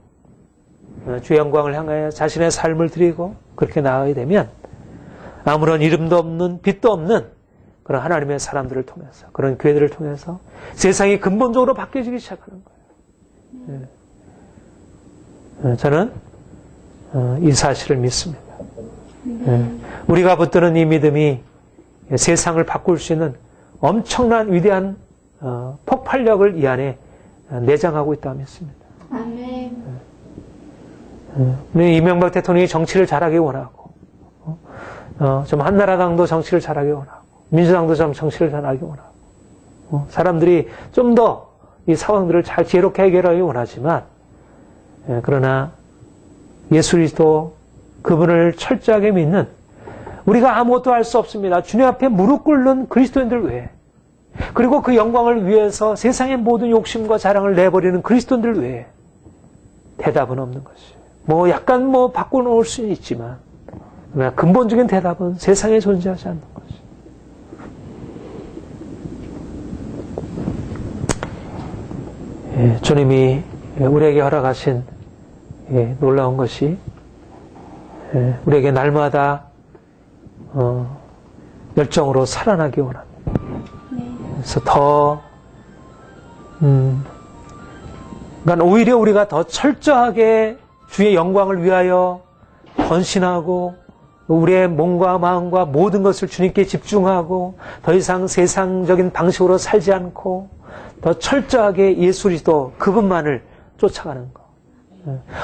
주의 영광을 향하여 자신의 삶을 드리고 그렇게 나아가게 되면 아무런 이름도 없는 빛도 없는 그런 하나님의 사람들을 통해서 그런 교회들을 통해서 세상이 근본적으로 바뀌어지기 시작하는 거예요. 저는 이 사실을 믿습니다. 우리가 붙드는 이 믿음이 세상을 바꿀 수 있는 엄청난 위대한 폭발력을 이 안에 내장하고 있다고 믿습니다. 아멘. 이명박 대통령이 정치를 잘하기 원하고 좀 한나라당도 정치를 잘하기 원하고 민주당도 좀 정치를 잘하기 원하고 사람들이 좀 더 이 상황들을 잘 지혜롭게 해결하기 원하지만 그러나 예수 그리스도 그분을 철저하게 믿는 우리가 아무것도 할 수 없습니다. 주님 앞에 무릎 꿇는 그리스도인들 외에 그리고 그 영광을 위해서 세상의 모든 욕심과 자랑을 내버리는 그리스도인들 외에 대답은 없는 것이에요. 약간 바꿔놓을 수는 있지만 근본적인 대답은 세상에 존재하지 않는 것이에요. 주님이 우리에게 허락하신 놀라운 것이 우리에게 날마다 열정으로 살아나기 원합니다. 그래서 그러니까 오히려 우리가 더 철저하게 주의 영광을 위하여 헌신하고 우리의 몸과 마음과 모든 것을 주님께 집중하고 더 이상 세상적인 방식으로 살지 않고 더 철저하게 예수 그리스도 그분만을 쫓아가는 것.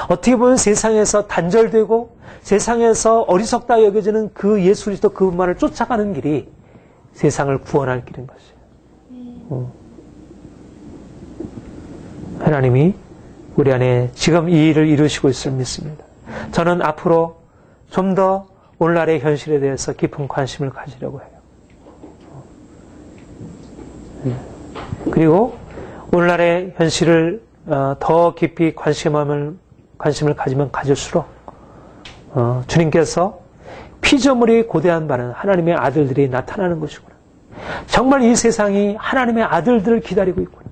어떻게 보면 세상에서 단절되고 세상에서 어리석다 여겨지는 그 예수 그리스도 그분만을 쫓아가는 길이 세상을 구원할 길인 것이에요. 하나님이 우리 안에 지금 이 일을 이루시고 있을 믿습니다. 저는 앞으로 좀 더 오늘날의 현실에 대해서 깊은 관심을 가지려고 해요. 그리고 오늘날의 현실을 더 깊이 관심을 가지면 가질수록 주님께서 피조물이 고대한 바는 하나님의 아들들이 나타나는 것이구나. 정말 이 세상이 하나님의 아들들을 기다리고 있구나.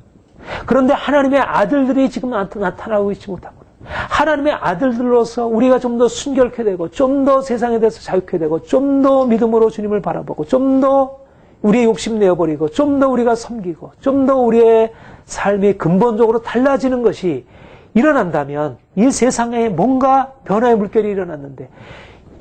그런데 하나님의 아들들이 지금 나타나고 있지 못하구나. 하나님의 아들들로서 우리가 좀 더 순결케 되고 좀 더 세상에 대해서 자유케 되고 좀 더 믿음으로 주님을 바라보고 좀 더 우리의 욕심 내어버리고 좀 더 우리가 섬기고 좀 더 우리의 삶이 근본적으로 달라지는 것이 일어난다면 이 세상에 뭔가 변화의 물결이 일어났는데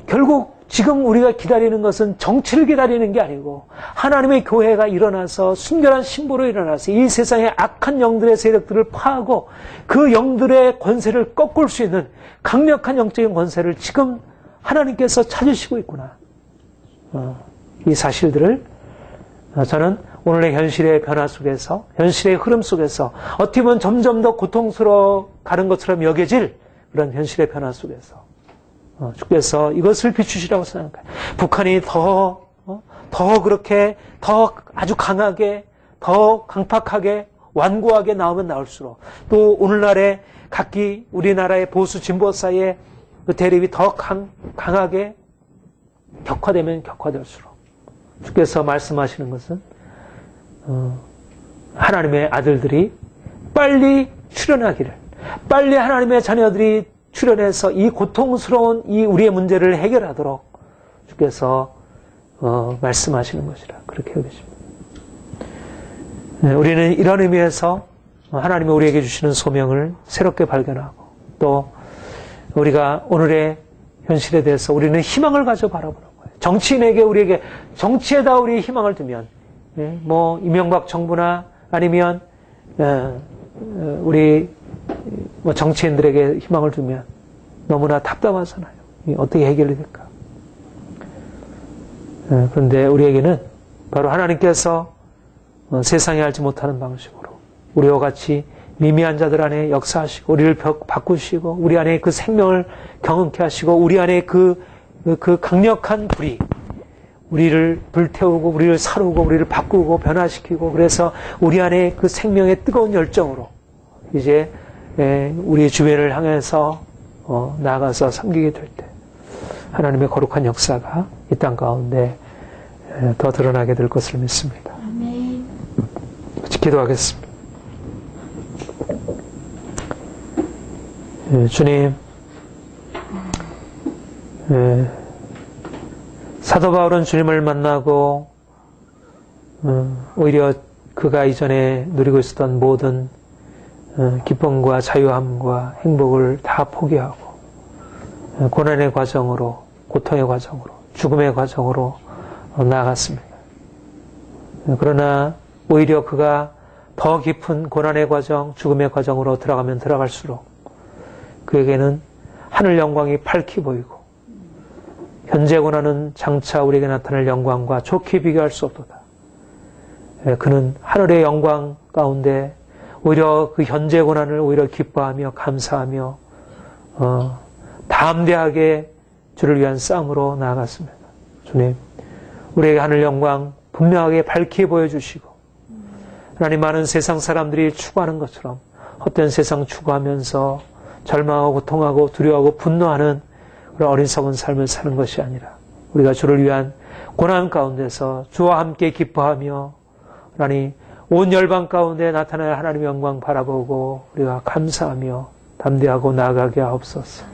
결국 지금 우리가 기다리는 것은 정치를 기다리는 게 아니고 하나님의 교회가 일어나서 순결한 신부로 일어나서 이 세상의 악한 영들의 세력들을 파하고 그 영들의 권세를 꺾을 수 있는 강력한 영적인 권세를 지금 하나님께서 찾으시고 있구나. 이 사실들을 저는 오늘의 현실의 변화 속에서 현실의 흐름 속에서 어떻게 보면 점점 더 고통스러워 가는 것처럼 여겨질 그런 현실의 변화 속에서 주께서 이것을 비추시라고 생각해요. 북한이 더 그렇게 더 아주 강하게 더 강팍하게 완고하게 나오면 나올수록 또 오늘날의 각기 우리나라의 보수 진보 사이의 그 대립이 더 강하게 격화되면 격화될수록 주께서 말씀하시는 것은 하나님의 아들들이 빨리 출현하기를 빨리 하나님의 자녀들이 출현해서 이 고통스러운 이 우리의 문제를 해결하도록 주께서 말씀하시는 것이라 그렇게 여기십니다. 우리는 이런 의미에서 하나님이 우리에게 주시는 소명을 새롭게 발견하고 또 우리가 오늘의 현실에 대해서 우리는 희망을 가져 바라보는 거예요. 정치인에게 우리에게 정치에다 우리 희망을 두면 뭐 이명박 정부나 아니면 우리 뭐 정치인들에게 희망을 두면 너무나 답답하잖아요. 어떻게 해결이 될까? 그런데 우리에게는 바로 하나님께서 세상에 알지 못하는 방식으로 우리와 같이 미미한 자들 안에 역사하시고 우리를 바꾸시고 우리 안에 그 생명을 경험케 하시고 우리 안에 그 강력한 불이 우리를 불태우고 우리를 사르고 우리를 바꾸고 변화시키고 그래서 우리 안에 그 생명의 뜨거운 열정으로 이제 우리 주변을 향해서 나아가서 섬기게 될 때 하나님의 거룩한 역사가 이 땅 가운데 더 드러나게 될 것을 믿습니다. 아멘. 기도하겠습니다. 주님, 사도 바울은 주님을 만나고 오히려 그가 이전에 누리고 있었던 모든 기쁨과 자유함과 행복을 다 포기하고 고난의 과정으로 고통의 과정으로 죽음의 과정으로 나아갔습니다. 그러나 오히려 그가 더 깊은 고난의 과정, 죽음의 과정으로 들어가면 들어갈수록 그에게는 하늘 영광이 밝히 보이고 현재 고난은 장차 우리에게 나타날 영광과 좋게 비교할 수 없도다. 그는 하늘의 영광 가운데 오히려 그 현재 고난을 오히려 기뻐하며 감사하며 담대하게 주를 위한 싸움으로 나아갔습니다. 주님, 우리에게 하늘 영광 분명하게 밝히 보여주시고 하나님 많은 세상 사람들이 추구하는 것처럼 헛된 세상 추구하면서 절망하고 고통하고 두려워하고 분노하는 그런 어리석은 삶을 사는 것이 아니라 우리가 주를 위한 고난 가운데서 주와 함께 기뻐하며 하나님 온 열방 가운데 나타날 하나님의 영광 바라보고 우리가 감사하며 담대하고 나아가게 하옵소서.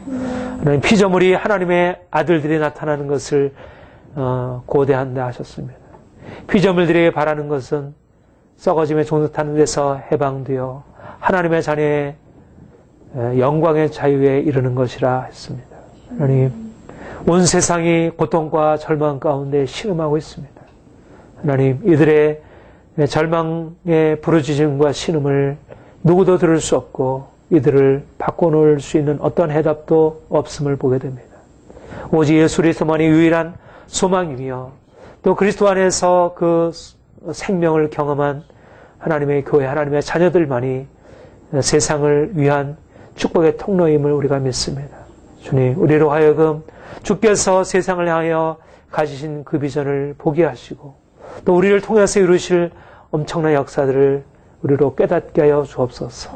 하나님 피조물이 하나님의 아들들이 나타나는 것을 고대한다 하셨습니다. 피조물들에게 바라는 것은 썩어짐의 종노타는 데서 해방되어 하나님의 자녀의 영광의 자유에 이르는 것이라 했습니다. 하나님, 온 세상이 고통과 절망 가운데 신음하고 있습니다. 하나님, 이들의 절망의 부르짖음과 신음을 누구도 들을 수 없고 이들을 바꿔놓을 수 있는 어떤 해답도 없음을 보게 됩니다. 오직 예수 그리스도만이 유일한 소망이며 또 그리스도 안에서 그 생명을 경험한 하나님의 교회, 하나님의 자녀들만이 세상을 위한 축복의 통로임을 우리가 믿습니다. 주님, 우리로 하여금 주께서 세상을 향하여 가지신 그 비전을 보게 하시고 또 우리를 통해서 이루실 엄청난 역사들을 우리로 깨닫게 하여 주옵소서.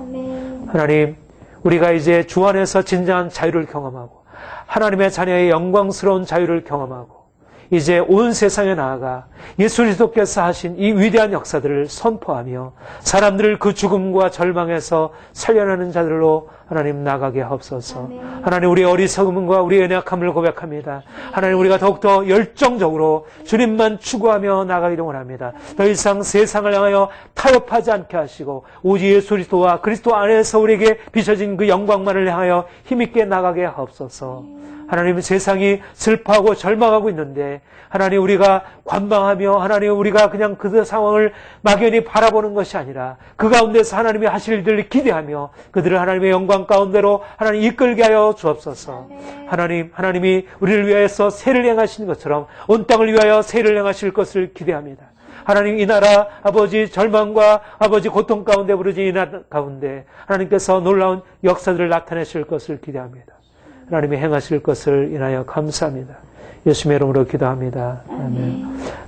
하나님, 우리가 이제 주 안에서 진정한 자유를 경험하고 하나님의 자녀의 영광스러운 자유를 경험하고 이제 온 세상에 나아가 예수 그리스도께서 하신 이 위대한 역사들을 선포하며 사람들을 그 죽음과 절망에서 살려내는 자들로 하나님 나가게 하옵소서. 하나님 우리의 어리석음과 우리의 연약함을 고백합니다. 하나님 우리가 더욱더 열정적으로 주님만 추구하며 나가기를 원합니다. 더 이상 세상을 향하여 타협하지 않게 하시고 오직 예수 그리스도와 그리스도 안에서 우리에게 비춰진 그 영광만을 향하여 힘있게 나가게 하옵소서. 하나님 세상이 슬퍼하고 절망하고 있는데 하나님 우리가 관망하며 하나님 우리가 그냥 그 상황을 막연히 바라보는 것이 아니라 그 가운데서 하나님이 하실 일들을 기대하며 그들을 하나님의 영광 가운데로 하나님 이끌게 하여 주옵소서. 하나님이 우리를 위하여서 세를 행하시는 것처럼 온 땅을 위하여 세를 행하실 것을 기대합니다. 하나님 이 나라 아버지 절망과 아버지 고통 가운데 부르짖는 이 나라 가운데 하나님께서 놀라운 역사들을 나타내실 것을 기대합니다. 하나님이 행하실 것을 인하여 감사합니다. 예수님의 이름으로 기도합니다. 아멘.